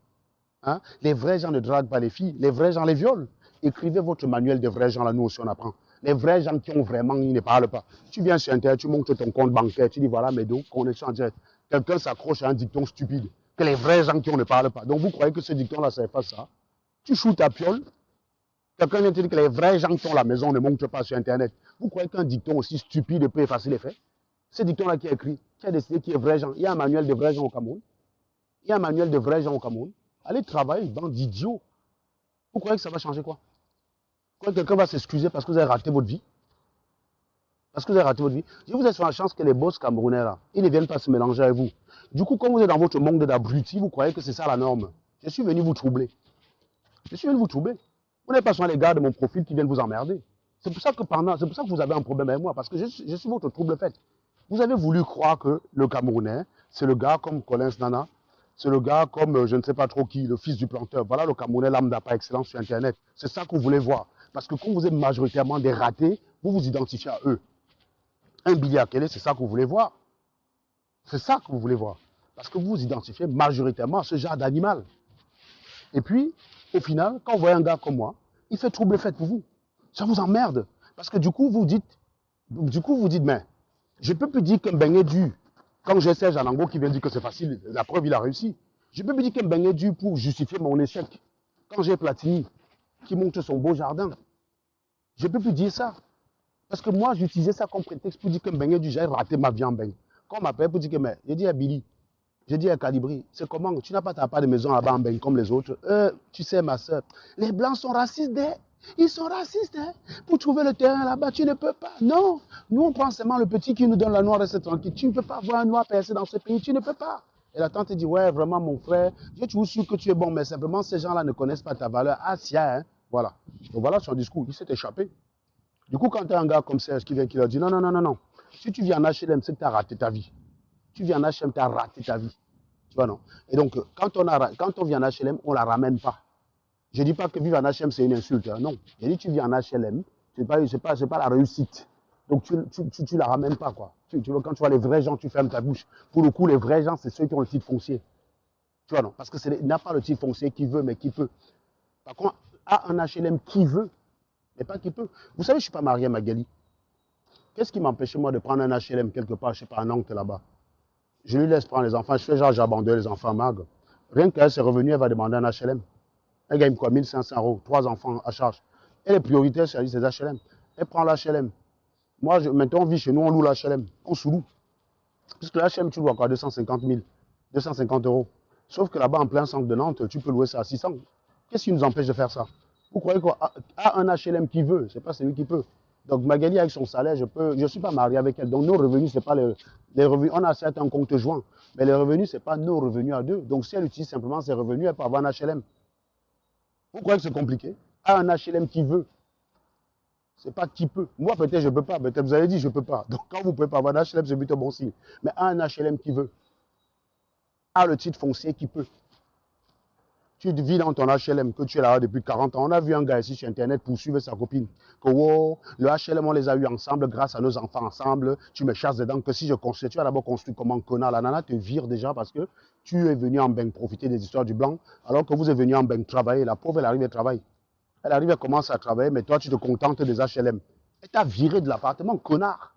Hein? Les vrais gens ne draguent pas les filles. Les vrais gens les violent. Écrivez votre manuel des vrais gens, là, nous aussi, on apprend. Les vrais gens qui ont vraiment, ils ne parlent pas. Tu viens sur Internet, tu montres ton compte bancaire, tu dis, voilà mes dos, connexion en direct. Quelqu'un s'accroche à un dicton stupide. Que les vrais gens qui ont ne parlent pas. Donc, vous croyez que ce dicton-là, ça efface ça? Tu shoots ta piole. Quelqu'un vient te dire que les vrais gens qui ont la maison ne montrent pas sur Internet. Vous croyez qu'un dicton aussi stupide peut effacer les faits? Ce dicton-là qui est écrit, qui a décidé qu'il est vrai gens. Il y a un manuel de vrais gens au Cameroun. Il y a un manuel de vrais gens au Cameroun. Allez travailler, bande d'idiots. Vous croyez que ça va changer quoi? Vous croyez que quelqu'un va s'excuser parce que vous avez raté votre vie? Parce que vous avez raté votre vie. Si vous êtes sur la chance que les boss camerounais, là, ils ne viennent pas se mélanger avec vous. Du coup, quand vous êtes dans votre monde d'abrutis, vous croyez que c'est ça la norme. Je suis venu vous troubler. Je suis venu vous troubler. Vous n'êtes pas sur les gars de mon profil qui viennent vous emmerder. C'est pour ça que vous avez un problème avec moi, parce que je suis votre trouble fait. Vous avez voulu croire que le Camerounais, c'est le gars comme Collins Nana, c'est le gars comme je ne sais pas trop qui, le fils du planteur. Voilà le Camerounais lambda par excellence sur Internet. C'est ça que vous voulez voir. Parce que quand vous êtes majoritairement des ratés, vous vous identifiez à eux. Un billet à quel est, c'est ça que vous voulez voir. C'est ça que vous voulez voir. Parce que vous vous identifiez majoritairement à ce genre d'animal. Et puis, au final, quand vous voyez un gars comme moi, il fait trouble fait pour vous. Ça vous emmerde. Parce que du coup, vous dites, mais je ne peux plus dire qu'un beignet dû. Quand j'ai Serge Anango qui vient dire que c'est facile, la preuve, il a réussi. Je ne peux plus dire qu'un beignet dû pour justifier mon échec. Quand j'ai Platini qui montre son beau jardin, je ne peux plus dire ça. Parce que moi, j'utilisais ça comme prétexte pour dire qu'un beignet dû, j'ai raté ma vie en beignet. Quand on m'appelle pour dire que, mais, j'ai dit à Billy, j'ai dit à Calibri, c'est comment? Tu n'as pas ta part de maison là-bas en beignet comme les autres. Tu sais, ma soeur, les Blancs sont racistes, ils sont racistes. Hein? Pour trouver le terrain là-bas, tu ne peux pas. Non, nous on prend seulement le petit qui nous donne la noire et c'est tranquille. Tu ne peux pas voir un noir percer dans ce pays, tu ne peux pas. Et la tante dit, ouais, vraiment mon frère, je suis toujours sûr que tu es bon, mais simplement ces gens-là ne connaissent pas ta valeur. Ah, si, hein? Voilà. Donc voilà son discours, il s'est échappé. Du coup, quand tu as un gars comme Serge qui vient, qui leur dit, non, non, non, non, non. Si tu viens en HLM, c'est que tu as raté ta vie. Tu viens en HLM, tu as raté ta vie. Tu vois, non? Et donc, quand on vient en HLM, on ne la ramène pas. Je ne dis pas que vivre en HLM, c'est une insulte. Hein, non. Je dis tu vis en HLM, ce n'est pas la réussite. Donc, tu ne la ramènes pas. Quoi. Quand tu vois les vrais gens, tu fermes ta bouche. Pour le coup, les vrais gens, c'est ceux qui ont le titre foncier. Tu vois, non? Parce qu'il n'a pas le titre foncier qui veut, mais qui peut. Par contre, a un HLM qui veut, mais pas qui peut. Vous savez, je ne suis pas marié à Magali. Qu'est-ce qui m'empêchait, moi, de prendre un HLM quelque part, je ne sais pas, un oncle là-bas? Je lui laisse prendre les enfants. Je fais genre, j'abandonne les enfants magres. Rien qu'elle s'est revenue, elle va demander un HLM. Elle gagne quoi? 1500 €, 3 enfants à charge. Elle est prioritaire sur les HLM. Elle prend l'HLM. Moi, maintenant, on vit chez nous, on loue l'HLM. On sous-loue. Parce que l'HLM, tu loues encore 250 000, 250 €. Sauf que là-bas, en plein centre de Nantes, tu peux louer ça à 600. Qu'est-ce qui nous empêche de faire ça? Vous croyez qu'à un HLM qui veut, c'est pas celui qui peut. Donc Magali, avec son salaire, je ne suis pas marié avec elle. Donc nos revenus, ce n'est pas les revenus. On a certes un compte joint, mais les revenus, ce n'est pas nos revenus à deux. Donc si elle utilise simplement ses revenus, elle peut avoir un HLM. Vous croyez que c'est compliqué? Un HLM qui veut. Ce n'est pas qui peut. Moi, peut-être je ne peux pas. Peut-être vous avez dit je ne peux pas. Donc quand vous ne pouvez pas avoir un HLM, c'est plutôt bon signe. Mais un HLM qui veut. A le titre foncier qui peut. Tu vis dans ton HLM, que tu es là depuis 40 ans. On a vu un gars ici sur Internet poursuivre sa copine. Que wow, le HLM, on les a eu ensemble grâce à nos enfants ensemble. Tu me chasses dedans. Que si je construis, tu as d'abord construit comme un connard. La nana te vire déjà parce que tu es venu en bain profiter des histoires du blanc. Alors que vous êtes venu en bain travailler. La pauvre, elle arrive à travailler. Elle arrive à commencer à travailler, mais toi, tu te contentes des HLM. Elle t'a viré de l'appartement, connard.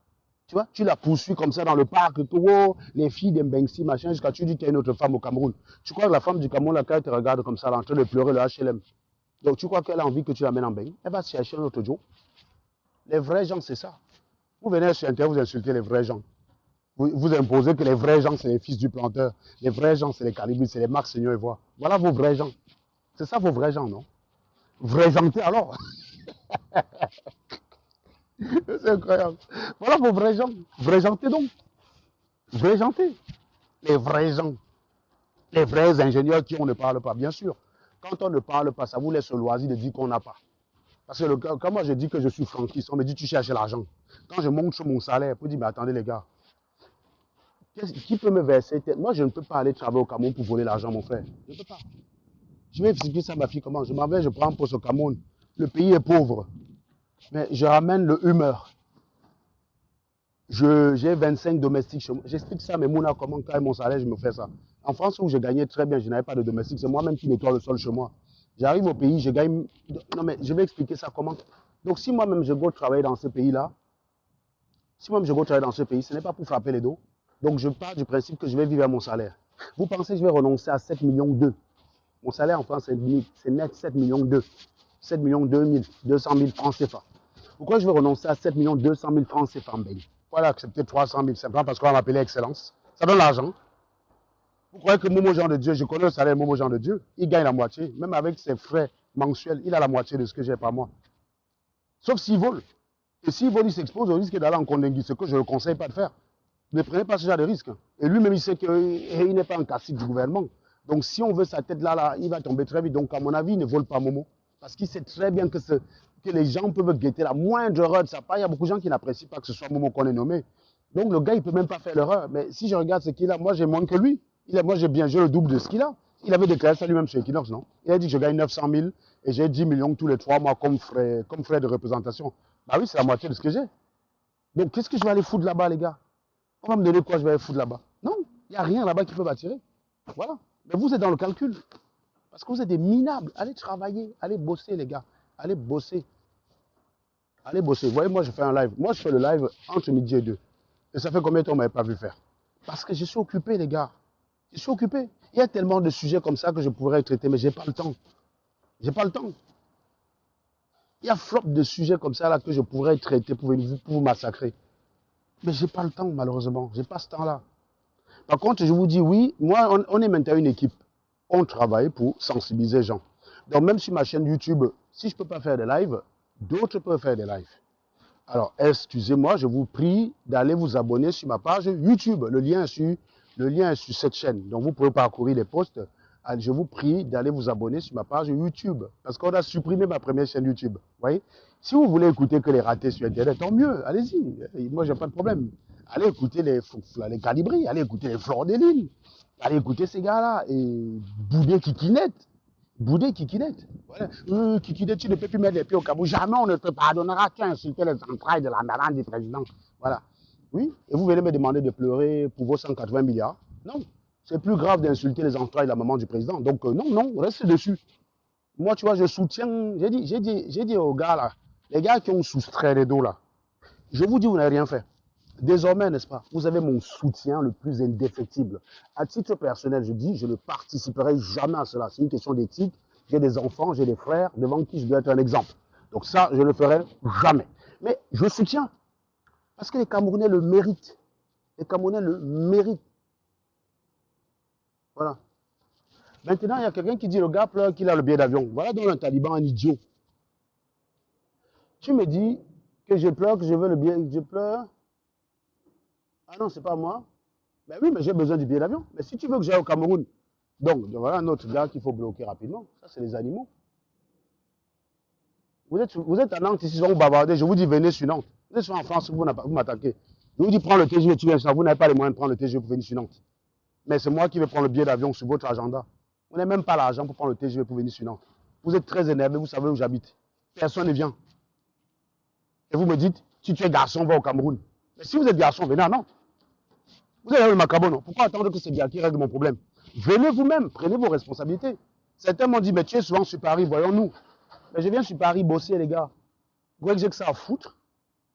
Tu vois, tu la poursuis comme ça dans le parc, oh, les filles d'Mbengsi, machin, jusqu'à tu dis qu'il y a une autre femme au Cameroun. Tu crois que la femme du Cameroun, là, quand elle te regarde comme ça, là, en train de pleurer le HLM. Donc tu crois qu'elle a envie que tu l'amènes en bain? Elle va chercher un autre Joe. Les vrais gens, c'est ça. Vous venez sur Internet, vous insultez les vrais gens. Vous imposez que les vrais gens, c'est les fils du planteur. Les vrais gens, c'est les calibres, c'est les Marc Seigneur et voix. Voilà vos vrais gens. C'est ça vos vrais gens, non? Vrais gentés alors. C'est incroyable. Voilà vos vrais gens. Vrais gentés donc. Vrais gentés. Les vrais gens. Les vrais ingénieurs qui on ne parle pas, bien sûr. Quand on ne parle pas, ça vous laisse le loisir de dire qu'on n'a pas. Parce que quand moi je dis que je suis franquiste, on me dit tu cherches l'argent. Quand je montre mon salaire, on me dit mais attendez les gars, qui peut me verser? Moi je ne peux pas aller travailler au Cameroun pour voler l'argent mon frère. Je ne peux pas. Je vais expliquer ça à ma fille comment. Je m'en vais, je prends un poste au Cameroun. Le pays est pauvre. Mais je ramène le humeur. J'ai 25 domestiques chez moi. J'explique ça, mais Mouna, comment quand mon salaire, je me fais ça. En France, où je gagnais très bien, je n'avais pas de domestique. C'est moi-même qui nettoie le sol chez moi. J'arrive au pays, je gagne. Non, mais je vais expliquer ça comment. Donc, si moi-même je go travailler dans ce pays-là, si moi-même je go travailler dans ce pays, ce n'est pas pour frapper les dos. Donc, je pars du principe que je vais vivre à mon salaire. Vous pensez que je vais renoncer à 7 millions 2? Mon salaire en France, c'est net 7 millions 2. 7 millions 200 000 francs CFA. Pourquoi je vais renoncer à 7 millions 200 000 francs CFA en Belgique? Pourquoi accepter 300 000? Simplement parce qu'on va m'appeler Excellence. Ça donne l'argent. Vous croyez que Momo Jean de Dieu, je connais le salaire de Momo Jean de Dieu, il gagne la moitié. Même avec ses frais mensuels, il a la moitié de ce que j'ai par mois. Sauf s'il vole. Et s'il vole, il s'expose au risque d'aller en condengui, ce que je ne le conseille pas de faire. Ne prenez pas ce genre de risque. Et lui-même, il sait qu'il n'est pas un cacique du gouvernement. Donc si on veut sa tête là, il va tomber très vite. Donc à mon avis, il ne vole pas Momo. Parce qu'il sait très bien que les gens peuvent guetter la moindre erreur de sa part. Il y a beaucoup de gens qui n'apprécient pas que ce soit Momo qu'on ait nommé. Donc le gars, il ne peut même pas faire l'erreur. Mais si je regarde ce qu'il a, moi j'ai moins que lui. Moi j'ai le double de ce qu'il a. Il avait déclaré ça lui-même chez Equinox, non? Il a dit que je gagne 900 000 et j'ai 10 millions tous les 3 mois comme frais de représentation. Bah oui, c'est la moitié de ce que j'ai. Donc qu'est-ce que je vais aller foutre là-bas, les gars? On va me donner quoi je vais aller foutre là-bas? Non, il n'y a rien là-bas qui peut m'attirer. Voilà. Mais vous êtes dans le calcul. Parce que vous êtes des minables. Allez travailler, allez bosser, les gars. Allez bosser. Allez bosser. Vous voyez, moi, je fais un live. Moi, je fais le live entre midi et 2. Et ça fait combien de temps vous ne m'avez pas vu faire? Parce que je suis occupé, les gars. Je suis occupé. Il y a tellement de sujets comme ça que je pourrais traiter, mais je n'ai pas le temps. Je n'ai pas le temps. Il y a flop de sujets comme ça là que je pourrais traiter pour vous massacrer. Mais je n'ai pas le temps, malheureusement. Je n'ai pas ce temps-là. Par contre, je vous dis, oui, moi, on est maintenant une équipe. On travaille pour sensibiliser les gens. Donc, même sur ma chaîne YouTube, si je ne peux pas faire des lives, d'autres peuvent faire des lives. Alors, excusez-moi, je vous prie d'aller vous abonner sur ma page YouTube. Le lien est sur cette chaîne. Donc, vous pouvez parcourir les posts. Je vous prie d'aller vous abonner sur ma page YouTube. Parce qu'on a supprimé ma première chaîne YouTube. Vous voyez? Si vous voulez écouter que les ratés sur Internet, tant mieux, allez-y. Moi, j'ai pas de problème. Allez écouter les Calibri, allez écouter les Fleurs des Lignes, allez écouter ces gars-là. Et Boudé Kikinette. Voilà. Kikinette, tu ne peux plus mettre les pieds au Cameroun. Jamais on ne te pardonnera. Tu as insulté les entrailles de la madame du président. Voilà. Oui. Et vous venez me demander de pleurer pour vos 180 milliards. Non. C'est plus grave d'insulter les entrailles de la maman du président. Donc, non, restez dessus. Moi, tu vois, je soutiens. J'ai dit aux gars là, les gars qui ont soustrait les dos là, je vous dis, vous n'avez rien fait. Désormais, n'est-ce pas, vous avez mon soutien le plus indéfectible. À titre personnel, je dis, je ne participerai jamais à cela. C'est une question d'éthique. J'ai des enfants, j'ai des frères devant qui je dois être un exemple. Donc ça, je ne le ferai jamais. Mais je soutiens. Parce que les Camerounais le méritent. Les Camerounais le méritent. Voilà. Maintenant, il y a quelqu'un qui dit, le gars pleure qu'il a le billet d'avion. Voilà donc un taliban, un idiot. Tu me dis que je pleure, que je veux le billet, je pleure. Ah non, c'est pas moi. Ben oui, mais j'ai besoin du billet d'avion. Mais si tu veux que j'aille au Cameroun, donc voilà un autre gars qu'il faut bloquer rapidement. Ça, c'est les animaux. Vous êtes à Nantes, ici, vous bavardez. Je vous dis, venez sur Nantes. Vous êtes en France, vous m'attaquez. Je vous dis, prends le TGV, tu viens sur Nantes. Vous n'avez pas les moyens de prendre le TGV pour venir sur Nantes. Mais c'est moi qui vais prendre le billet d'avion sur votre agenda. Vous n'avez même pas l'argent pour prendre le TGV pour venir sur Nantes. Vous êtes très énervé, vous savez où j'habite. Personne ne vient. Et vous me dites, si tu es garçon, va au Cameroun. Mais si vous êtes garçon, venez à Nantes. Vous avez le Macabo, non? Pourquoi attendre que c'est bien qui règle mon problème? Venez vous-même, prenez vos responsabilités. Certains m'ont dit, mais tu es souvent sur Paris, voyons-nous. Mais je viens sur Paris bosser, les gars. Vous voyez que j'ai que ça à foutre?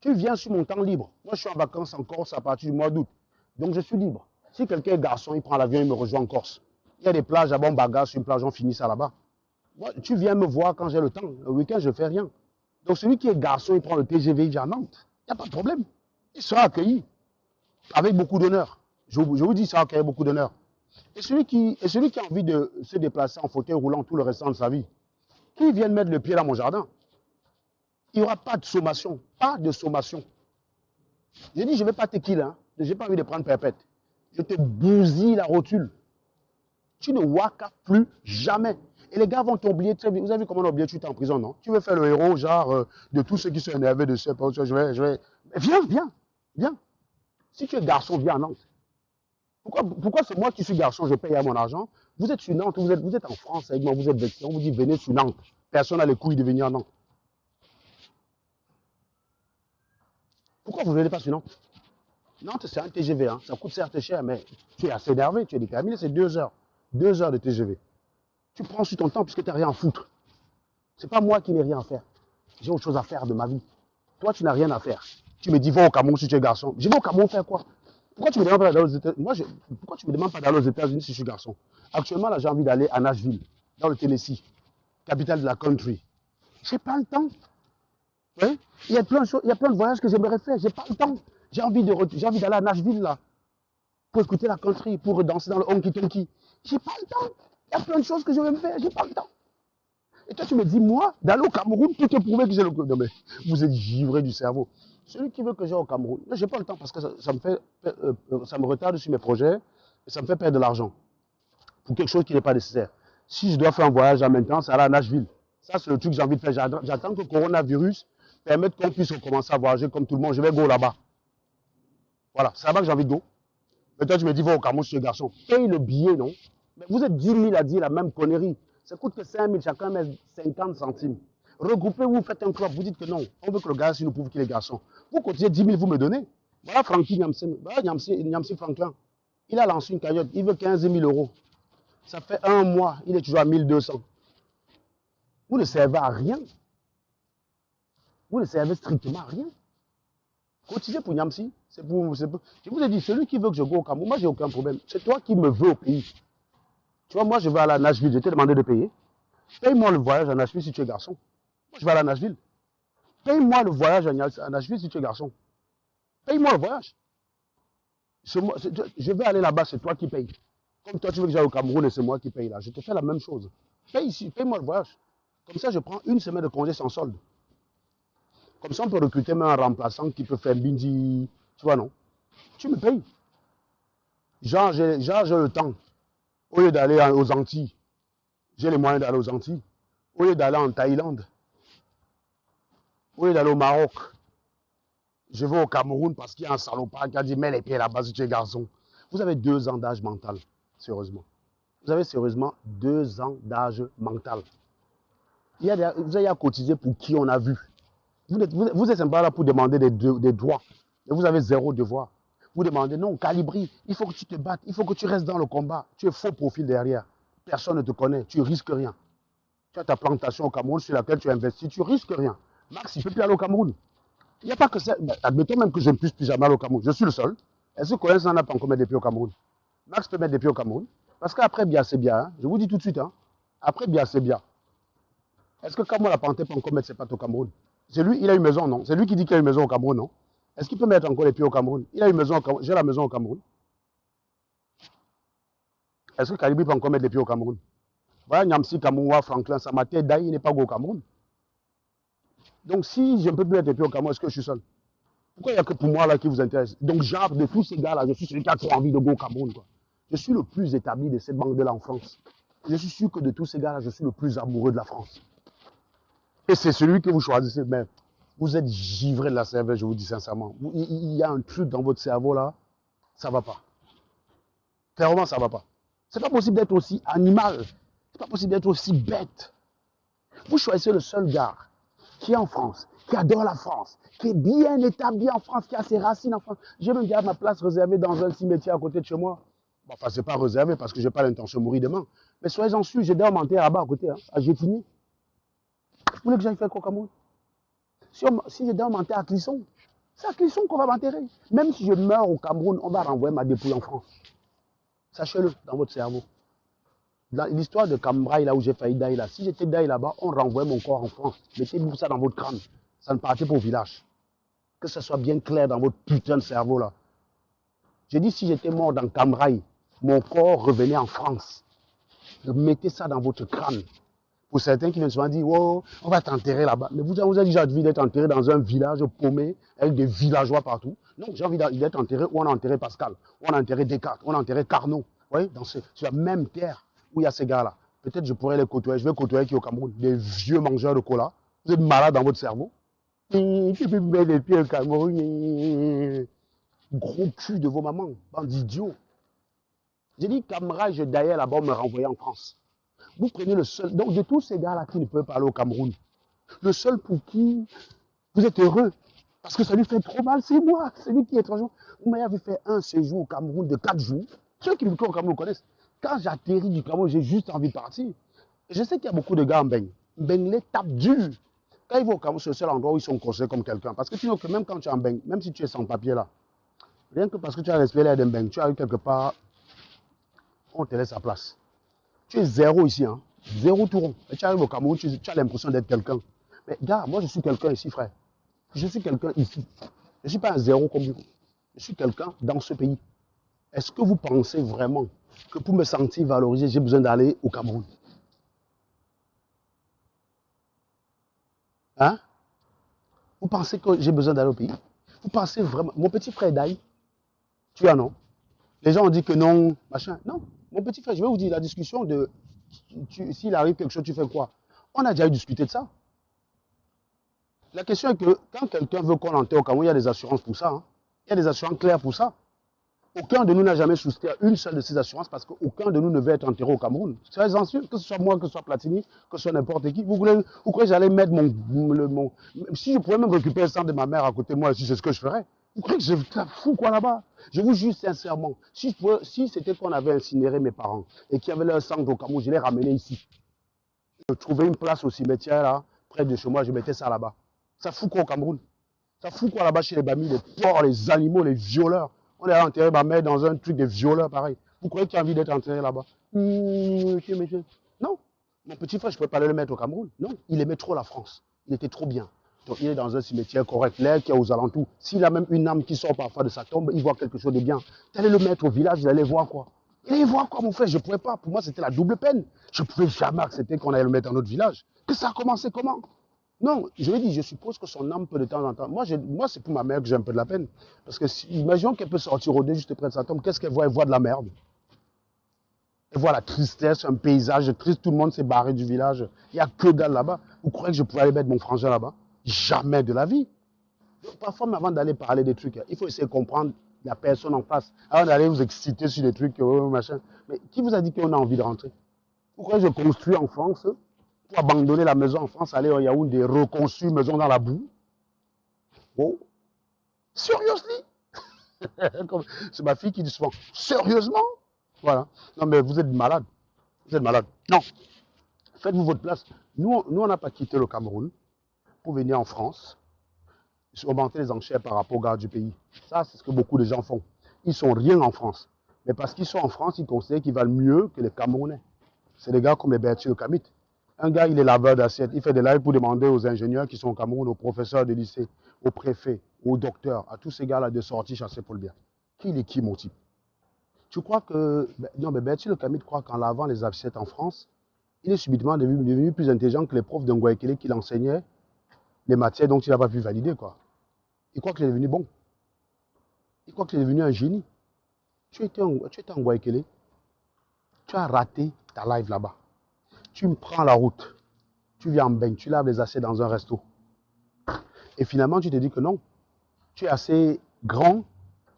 Tu viens sur mon temps libre. Moi, je suis en vacances en Corse à partir du mois d'août. Donc, je suis libre. Si quelqu'un est garçon, il prend l'avion, il me rejoint en Corse. Il y a des plages à bon bagage, sur une plage, on finit ça là-bas. Moi, tu viens me voir quand j'ai le temps. Le week-end, je ne fais rien. Donc, celui qui est garçon, il prend le TGV, il vient à Nantes. Il n'y a pas de problème. Il sera accueilli avec beaucoup d'honneur. Je vous dis, il sera accueilli avec beaucoup d'honneur. Et celui qui a envie de se déplacer en fauteuil roulant tout le restant de sa vie, qui vient mettre le pied dans mon jardin, il n'y aura pas de sommation. Pas de sommation. J'ai dit, je ne vais pas te killer. Hein. Je n'ai pas envie de prendre perpète. Je te bousille la rotule. Tu ne wakas plus jamais. Et les gars vont t'oublier. Vous avez vu comment on oublie, tu es en prison, non? Tu veux faire le héros, genre, de tous ceux qui sont énervés de ce. Viens. Si tu es garçon, viens à Nantes. Pourquoi c'est moi qui suis garçon, je paye à mon argent? Vous êtes sur Nantes, vous êtes en France avec moi, vous êtes vexé. On vous dit, venez sur Nantes. Personne n'a les couilles de venir à Nantes. Pourquoi vous ne venez pas sur Nantes? Nantes, c'est un TGV, hein. Ça coûte certes cher, mais tu es assez énervé, tu es déterminé, c'est 2 heures. 2 heures de TGV. Tu prends sur ton temps puisque tu n'as rien à foutre. Ce n'est pas moi qui n'ai rien à faire. J'ai autre chose à faire de ma vie. Toi, tu n'as rien à faire. Tu me dis, va au Cameroun si tu es garçon. Je vais au Cameroun faire quoi? Pourquoi tu me demandes pas d'aller aux États-Unis? Pourquoi tu me demandes pas d'aller aux États-Unis si je suis garçon? Actuellement, là, j'ai envie d'aller à Nashville, dans le Tennessee, capitale de la country. J'ai pas le temps. Ouais. Il y a plein de choses, il y a plein de voyages que j'aimerais faire. J'ai pas le temps. J'ai envie d'aller à Nashville, là, pour écouter la country, pour danser dans le honky-tonky. J'ai pas le temps. Il y a plein de choses que je veux me faire. J'ai pas le temps. Et toi, tu me dis, moi, d'aller au Cameroun pour te prouver que j'ai le... Non, mais vous êtes givré du cerveau. Celui qui veut que j'aille au Cameroun, je n'ai pas le temps parce que ça me retarde sur mes projets et ça me fait perdre de l'argent pour quelque chose qui n'est pas nécessaire. Si je dois faire un voyage en même temps, ça va à Nashville. Ça, c'est le truc que j'ai envie de faire. J'attends que le coronavirus permette qu'on puisse recommencer à voyager comme tout le monde. Je vais go là-bas. Voilà, c'est là-bas que j'ai envie de go. Mais toi, tu me dis, va au Cameroun, ce garçon. Paye le billet, non? Mais vous êtes 10 000 à dire la même connerie. Ça coûte que 5 000, chacun met 50 centimes. Regroupez-vous, faites un club. Vous dites que non. On veut que le gars nous prouve qu'il est garçon. Vous continuez 10 000, vous me donnez. Voilà Frankie Nyamsi Franklin. Il a lancé une cagnotte. Il veut 15 000 euros. Ça fait un mois. Il est toujours à 1200. Vous ne servez à rien. Vous ne servez strictement à rien. Cotisez pour Nyamsi. Je vous ai dit, celui qui veut que je go au Cameroun, moi, j'ai aucun problème. C'est toi qui me veux au pays. Tu vois, moi, je vais aller à Nashville. Je t'ai demandé de payer. Paye-moi le voyage à Nashville si tu es garçon. Moi, je vais aller à Nashville. Paye-moi le voyage à Nashville si tu es garçon. Paye-moi le voyage. Je vais aller là-bas, c'est toi qui payes. Comme toi, tu veux que j'aille au Cameroun et c'est moi qui paye là. Je te fais la même chose. Paye ici, paye-moi le voyage. Comme ça, je prends une semaine de congé sans solde. Comme ça, on peut recruter même un remplaçant qui peut faire bindi. Tu vois, non? Tu me payes. Genre, j'ai le temps. Au lieu d'aller aux Antilles, j'ai les moyens d'aller aux Antilles. Au lieu d'aller en Thaïlande, au lieu d'aller au Maroc, je vais au Cameroun parce qu'il y a un salopard qui a dit mets les pieds là-bas si tu es garçon. Vous avez 2 ans d'âge mental, sérieusement. Vous avez sérieusement 2 ans d'âge mental. Vous avez à cotiser pour qui on a vu. Vous êtes pas là pour demander des droits. Et vous avez 0 devoir. Vous demandez non, Calibri, il faut que tu te battes, il faut que tu restes dans le combat. Tu es faux profil derrière. Personne ne te connaît, tu risques rien. Tu as ta plantation au Cameroun sur laquelle tu investis, tu risques rien. Max, il ne peut plus aller au Cameroun. Il n'y a pas que ça. Admettons même que je ne puisse plus jamais aller au Cameroun. Je suis le seul. Est-ce que Cohen n'en a pas encore mettre des pieds au Cameroun? Max peut mettre des pieds au Cameroun. Parce qu'après bien, c'est bien. Hein. Je vous dis tout de suite. Hein. Après bien, c'est bien. Est-ce que Kamon la Panté peut encore mettre ses pattes au Cameroun? C'est lui, il a une maison, non? C'est lui qui dit qu'il a une maison au Cameroun, non? Est-ce qu'il peut mettre encore les pieds au Cameroun? Il a une maison au Cameroun. J'ai la maison au Cameroun. Est-ce que Calibri peut encore mettre les pieds au Cameroun? Voilà, Nyamsi, Kamouwa, Franklin, Samaté, Daï, il n'est pas go au Cameroun. Donc, si je ne peux plus mettre les pieds au Cameroun, est-ce que je suis seul? Pourquoi il n'y a que pour moi là qui vous intéresse? Donc, genre, de tous ces gars-là, je suis celui qui a trop envie de go au Cameroun, quoi. Je suis le plus établi de cette banque-là en France. Je suis sûr que de tous ces gars-là, je suis le plus amoureux de la France. Et c'est celui que vous choisissez. Mais vous êtes givré de la cervelle, je vous dis sincèrement. Il y a un truc dans votre cerveau là, ça ne va pas. Clairement, ça ne va pas. C'est pas possible d'être aussi animal. C'est pas possible d'être aussi bête. Vous choisissez le seul gars qui est en France, qui adore la France, qui est bien établi en France, qui a ses racines en France. J'ai même déjà ma place réservée dans un cimetière à côté de chez moi. Bon, enfin, c'est pas réservé parce que je n'ai pas l'intention de mourir demain. Mais soyez-en sûrs, j'ai déjà monté là-bas à côté, hein, à Gétigny. Vous voulez que j'aille faire quoi, Cameroun? Si j'ai déjà monté à Clisson, C'est à Clisson qu'on va m'enterrer. Même si je meurs au Cameroun, on va renvoyer ma dépouille en France. Sachez-le dans votre cerveau. Dans l'histoire de Cambrai, là où j'ai failli d'aller là, si j'étais d'aller là-bas, on renvoyait mon corps en France. Mettez-vous ça dans votre crâne. Ça ne partait pas au village. Que ce soit bien clair dans votre putain de cerveau là. J'ai dit si j'étais mort dans Cambrai, mon corps revenait en France. Mettez ça dans votre crâne. Pour certains qui viennent souvent dire, oh, on va t'enterrer là-bas. Mais vous avez déjà envie d'être enterré dans un village paumé, avec des villageois partout. Non, j'ai envie d'être enterré où on a enterré Pascal, où on a enterré Descartes, où on a enterré Carnot. Oui, sur la même terre où il y a ces gars-là. Peut-être je pourrais les côtoyer. Je vais côtoyer qui au Cameroun? Des vieux mangeurs de cola. Vous êtes malade dans votre cerveau. Tu peux mettre les pieds au Cameroun. Gros cul de vos mamans, bande d'idiots. J'ai dit, camarade, je d'ailleurs là-bas, on me renvoyait en France. Vous prenez le seul, donc de tous ces gars-là qui ne peuvent pas aller au Cameroun, le seul pour qui vous êtes heureux, parce que ça lui fait trop mal, c'est moi, celui qui est trop jour. Vous m'avez fait un séjour au Cameroun de 4 jours. Ceux qui me connaissent au Cameroun connaissent. Quand j'atterris du Cameroun, j'ai juste envie de partir. Et je sais qu'il y a beaucoup de gars en Beng. Beng les tape dur. Quand ils vont au Cameroun, c'est le seul endroit où ils sont considérés comme quelqu'un. Parce que tu sais que même quand tu es en Beng, même si tu es sans papier là, rien que parce que tu as respecté l'air d'un Beng, tu as eu quelque part, on te laisse sa place. Tu es zéro ici, hein. Zéro tout rond. Et tu arrives au Cameroun, tu as l'impression d'être quelqu'un. Mais gars, moi je suis quelqu'un ici, frère. Je suis quelqu'un ici. Je ne suis pas un zéro comme vous. Je suis quelqu'un dans ce pays. Est-ce que vous pensez vraiment que pour me sentir valorisé, j'ai besoin d'aller au Cameroun? Hein? Vous pensez que j'ai besoin d'aller au pays? Vous pensez vraiment... Mon petit frère Daï, tu as non? Les gens ont dit que non, machin. Non, mon petit frère, je vais vous dire la discussion de s'il arrive quelque chose, tu fais quoi? On a déjà eu discuté de ça. La question est que quand quelqu'un veut qu'on enterre au Cameroun, il y a des assurances pour ça. Hein. Il y a des assurances claires pour ça. Aucun de nous n'a jamais souscrit à une seule de ces assurances parce qu'aucun de nous ne veut être enterré au Cameroun. Soyez-en sûr, que ce soit moi, que ce soit Platini, que ce soit n'importe qui. Vous croyez que j'allais mettre si je pouvais même récupérer le sang de ma mère à côté de moi, si c'est ce que je ferais. Vous croyez que je fous quoi là-bas? Je vous jure sincèrement, si c'était qu'on avait incinéré mes parents et qu'il y avait leur sang au Cameroun, je les ramenais ici. Je trouvais une place au cimetière là, près de chez moi, je mettais ça là-bas. Ça fout quoi au Cameroun? Ça fout quoi là-bas chez les bamis, les porcs, les animaux, les violeurs? On est enterré ma mère dans un truc de violeurs pareil. Vous croyez qu'il y a envie d'être enterré là-bas? Non. Mon petit frère, je ne pouvais pas le mettre au Cameroun. Non, il aimait trop la France. Il était trop bien. Donc il est dans un cimetière correct, l'air qui est aux alentours. S'il a même une âme qui sort parfois de sa tombe, il voit quelque chose de bien. Tu allais le mettre au village, il allait voir quoi? Il allait voir quoi, mon frère? Je ne pouvais pas. Pour moi, c'était la double peine. Je ne pouvais jamais accepter qu'on allait le mettre dans notre village. Que ça a commencé comment? Non, je lui ai dit, je suppose que son âme peut de temps en temps. Moi, c'est pour ma mère que j'ai un peu de la peine. Parce que imaginons qu'elle peut sortir au dé juste près de sa tombe. Qu'est-ce qu'elle voit? Elle voit de la merde. Elle voit la tristesse, un paysage triste. Tout le monde s'est barré du village. Il n'y a que dalle là-bas. Vous croyez que je pourrais aller mettre mon frangin là-bas? Jamais de la vie. Donc, parfois, mais avant d'aller parler des trucs, il faut essayer de comprendre la personne en face. Avant d'aller vous exciter sur des trucs, machin. Mais qui vous a dit qu'on a envie de rentrer? Pourquoi je construis en France pour abandonner la maison en France, aller au Yaoundé, reconstruire une maison dans la boue? Oh, seriously? C'est ma fille qui dit souvent, sérieusement? Voilà. Non, mais vous êtes malade. Vous êtes malade. Non. Faites-vous votre place. Nous on n'a pas quitté le Cameroun pour venir en France, augmenter les enchères par rapport aux gars du pays. Ça, c'est ce que beaucoup de gens font. Ils sont rien en France. Mais parce qu'ils sont en France, ils considèrent qu'ils valent mieux que les Camerounais. C'est des gars comme les Berthier Kamit. Un gars, il est laveur d'assiette. Il fait des lives pour demander aux ingénieurs qui sont au Cameroun, aux professeurs de lycée, aux préfets, aux docteurs, à tous ces gars-là de sortir chasser pour le bien. Qui est qui, mon type? Tu crois que... Non, mais Berthier Kamit croit qu'en lavant les assiettes en France, il est subitement devenu plus intelligent que les profs de Ngouaekele qui l'enseignaient les matières dont il n'a pas pu valider, quoi. Il croit qu'il est devenu bon. Il croit qu'il est devenu un génie. Tu étais en Ngouaekele. Tu as raté ta live là-bas. Tu me prends la route. Tu viens en Beng, tu laves les assiettes dans un resto. Et finalement, tu te dis que non. Tu es assez grand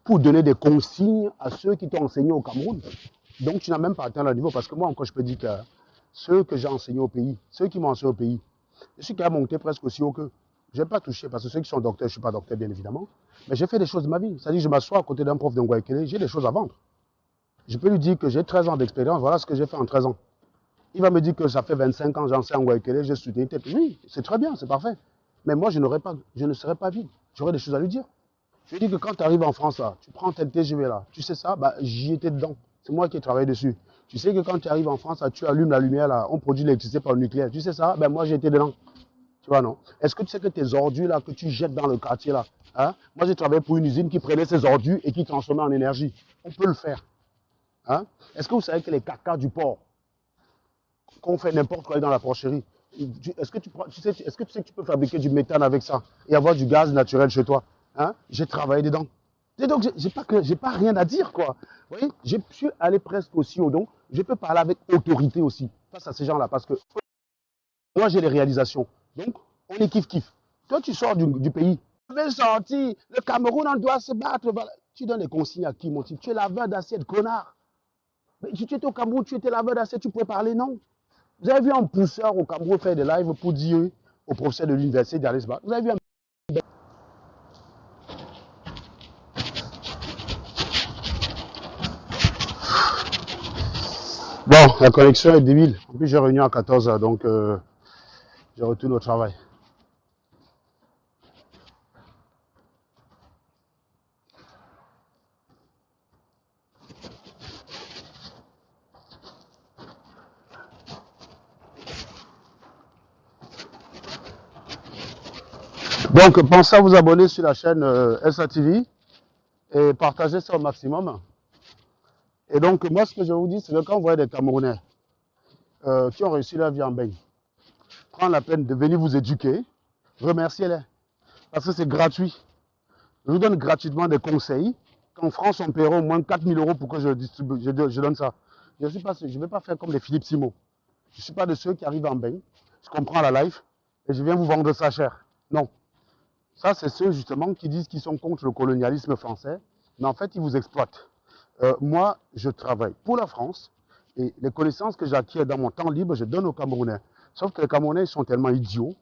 pour donner des consignes à ceux qui t'ont enseigné au Cameroun. Donc, tu n'as même pas atteint leur niveau. Parce que moi, encore, je peux dire que ceux que j'ai enseignés au pays, ceux qui m'ont enseigné au pays, je suis quand même monté presque aussi haut qu'eux. Je n'ai pas touché, parce que ceux qui sont docteurs, je ne suis pas docteur, bien évidemment. Mais j'ai fait des choses de ma vie. C'est-à-dire que je m'assois à côté d'un prof de Ngouaekele, j'ai des choses à vendre. Je peux lui dire que j'ai 13 ans d'expérience, voilà ce que j'ai fait en 13 ans. Il va me dire que ça fait 25 ans que j'enseigne en Ngouaekele, j'ai soutenu une tête. Oui, c'est très bien, c'est parfait. Mais moi, je ne serai pas vide. J'aurai des choses à lui dire. Je dis que quand tu arrives en France, là, tu prends tel TGV là, tu sais ça, bah, j'y étais dedans. C'est moi qui ai travaillé dessus. Tu sais que quand tu arrives en France, là, tu allumes la lumière, là, on produit l'électricité par le nucléaire. Tu sais ça, ben moi j'ai été dedans. Tu vois, non? Est-ce que tu sais que tes ordures là, que tu jettes dans le quartier là, hein? Moi j'ai travaillé pour une usine qui prenait ces ordures et qui transformait en énergie. On peut le faire. Hein? Est-ce que vous savez que les cacas du porc, qu'on fait n'importe quoi dans la porcherie, est-ce que est-ce que tu sais que tu peux fabriquer du méthane avec ça et avoir du gaz naturel chez toi? Hein? J'ai travaillé dedans. Et donc, j'ai pas rien à dire, quoi. Vous voyez, je suis allé presque aussi au don. Je peux parler avec autorité aussi face à ces gens-là parce que moi, j'ai les réalisations. Donc, on est kiff-kiff. Toi, tu sors du pays. Tu veux sortir. Le Cameroun, on doit se battre. Voilà. Tu donnes les consignes à qui, mon type? Tu es laveur d'assiette, connard. Mais si tu étais au Cameroun, tu étais laveur d'assiette, tu pouvais parler, non? Vous avez vu un pousseur au Cameroun faire des lives pour dire au professeur de l'université d'aller se battre? Vous avez vu un... Bon, la connexion est débile. En plus, j'ai réunion à 14h, donc je retourne au travail. Donc, pensez à vous abonner sur la chaîne SATV et partagez ça au maximum. Et donc, moi, ce que je vous dis, c'est que quand vous voyez des Camerounais qui ont réussi leur vie en baigne, prendre la peine de venir vous éduquer, remerciez-les. Parce que c'est gratuit. Je vous donne gratuitement des conseils. Qu'en France, on paiera au moins 4 000 € pour que je distribue, je donne ça. Je ne vais pas faire comme les Philippe Simo. Je ne suis pas de ceux qui arrivent en baigne, je comprends la life, et je viens vous vendre ça cher. Non. Ça, c'est ceux justement qui disent qu'ils sont contre le colonialisme français, mais en fait, ils vous exploitent. Moi, je travaille pour la France, et les connaissances que j'acquiers dans mon temps libre, je donne aux Camerounais. Sauf que les Camerounais, ils sont tellement idiots,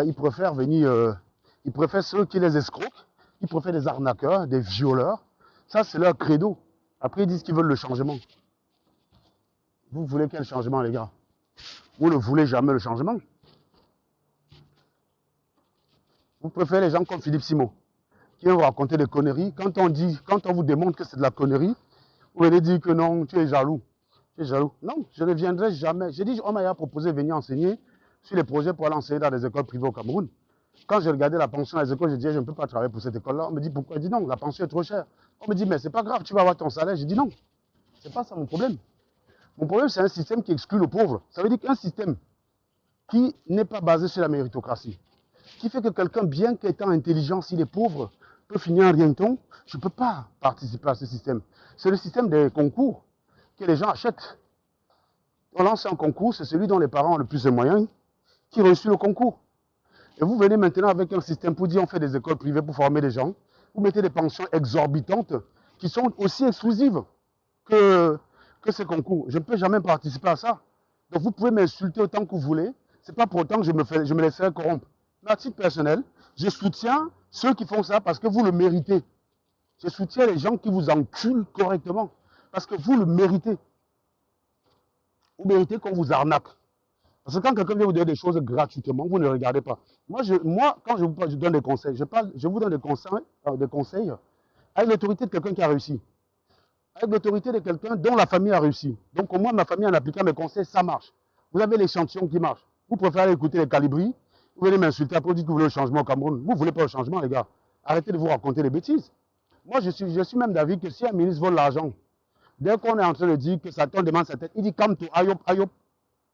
ils préfèrent venir, ils préfèrent ceux qui les escroquent, ils préfèrent des arnaqueurs, des violeurs. Ça, c'est leur credo. Après, ils disent qu'ils veulent le changement. Vous voulez quel changement, les gars? Vous ne voulez jamais le changement. Vous préférez les gens comme Philippe Simo, qui vont vous raconter des conneries. Quand on vous démontre que c'est de la connerie, vous venez dire que non, tu es jaloux. Tu es jaloux. Non, je ne viendrai jamais. J'ai dit, on m'a proposé de venir enseigner sur les projets pour aller enseigner dans des écoles privées au Cameroun. Quand j'ai regardé la pension à les écoles, j'ai dit, je ne peux pas travailler pour cette école-là. On me dit, pourquoi? Je dis, non, la pension est trop chère. On me dit, mais c'est pas grave, tu vas avoir ton salaire. J'ai dit, non, c'est pas ça mon problème. Mon problème, c'est un système qui exclut le pauvre. Ça veut dire qu'un système qui n'est pas basé sur la méritocratie, qui fait que quelqu'un, bien qu'étant intelligent, s'il est pauvre, peut finir en rien de temps, je ne peux pas participer à ce système. C'est le système des concours que les gens achètent. On lance un concours, c'est celui dont les parents ont le plus de moyens qui réussit le concours. Et vous venez maintenant avec un système pour dire on fait des écoles privées pour former des gens, vous mettez des pensions exorbitantes qui sont aussi exclusives que ces concours. Je ne peux jamais participer à ça. Donc vous pouvez m'insulter autant que vous voulez, ce n'est pas pour autant que je me laisserai corrompre. Mais à titre personnel, je soutiens ceux qui font ça parce que vous le méritez. Je soutiens les gens qui vous enculent correctement parce que vous le méritez. Vous méritez qu'on vous arnaque. Parce que quand quelqu'un vient vous donner des choses gratuitement, vous ne regardez pas. Moi, quand je vous donne des conseils, je vous donne des conseils avec l'autorité de quelqu'un qui a réussi. Avec l'autorité de quelqu'un dont la famille a réussi. Donc, au moins, ma famille, en appliquant mes conseils, ça marche. Vous avez l'échantillon qui marche. Vous préférez écouter les calibris, vous venez m'insulter, après vous dites que vous voulez le changement au Cameroun. Vous ne voulez pas le changement, les gars. Arrêtez de vous raconter des bêtises. Moi, je suis même d'avis que si un ministre vole l'argent, dès qu'on est en train de dire que Satan demande sa tête, il dit calme-toi, ayop, ayop.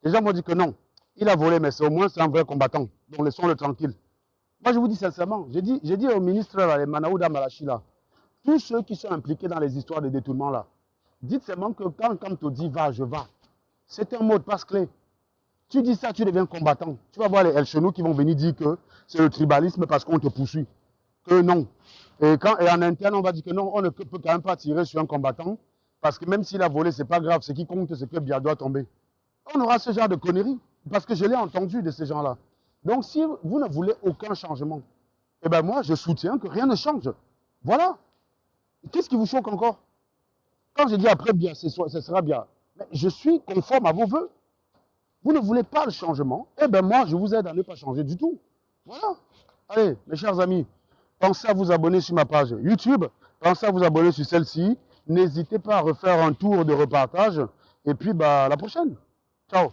Les gens vont dire que non. Il a volé, mais au moins c'est un vrai combattant. Donc laissons-le tranquille. Moi, je vous dis sincèrement, j'ai dit au ministre, là, les Manaouda Malachi, là, tous ceux qui sont impliqués dans les histoires de détournement, là, dites seulement que quand tu dis va, je vais, c'est un mot de passe clé. Tu dis ça, tu deviens combattant. Tu vas voir les El Chenou qui vont venir dire que c'est le tribalisme parce qu'on te poursuit. Que non. Et en interne, on va dire que non, on ne peut quand même pas tirer sur un combattant parce que même s'il a volé, c'est pas grave. Ce qui compte, c'est que Bia doit tomber. On aura ce genre de conneries parce que je l'ai entendu de ces gens-là. Donc, si vous ne voulez aucun changement, eh bien moi, je soutiens que rien ne change. Voilà. Qu'est-ce qui vous choque encore? Quand je dis après bien, ce sera bien. Mais je suis conforme à vos voeux. Vous ne voulez pas le changement, eh bien moi, je vous aide à ne pas changer du tout. Voilà. Allez, mes chers amis, Pensez à vous abonner sur ma page YouTube. Pensez à vous abonner sur celle-ci. N'hésitez pas à refaire un tour de repartage. Et puis, bah, à la prochaine. Ciao.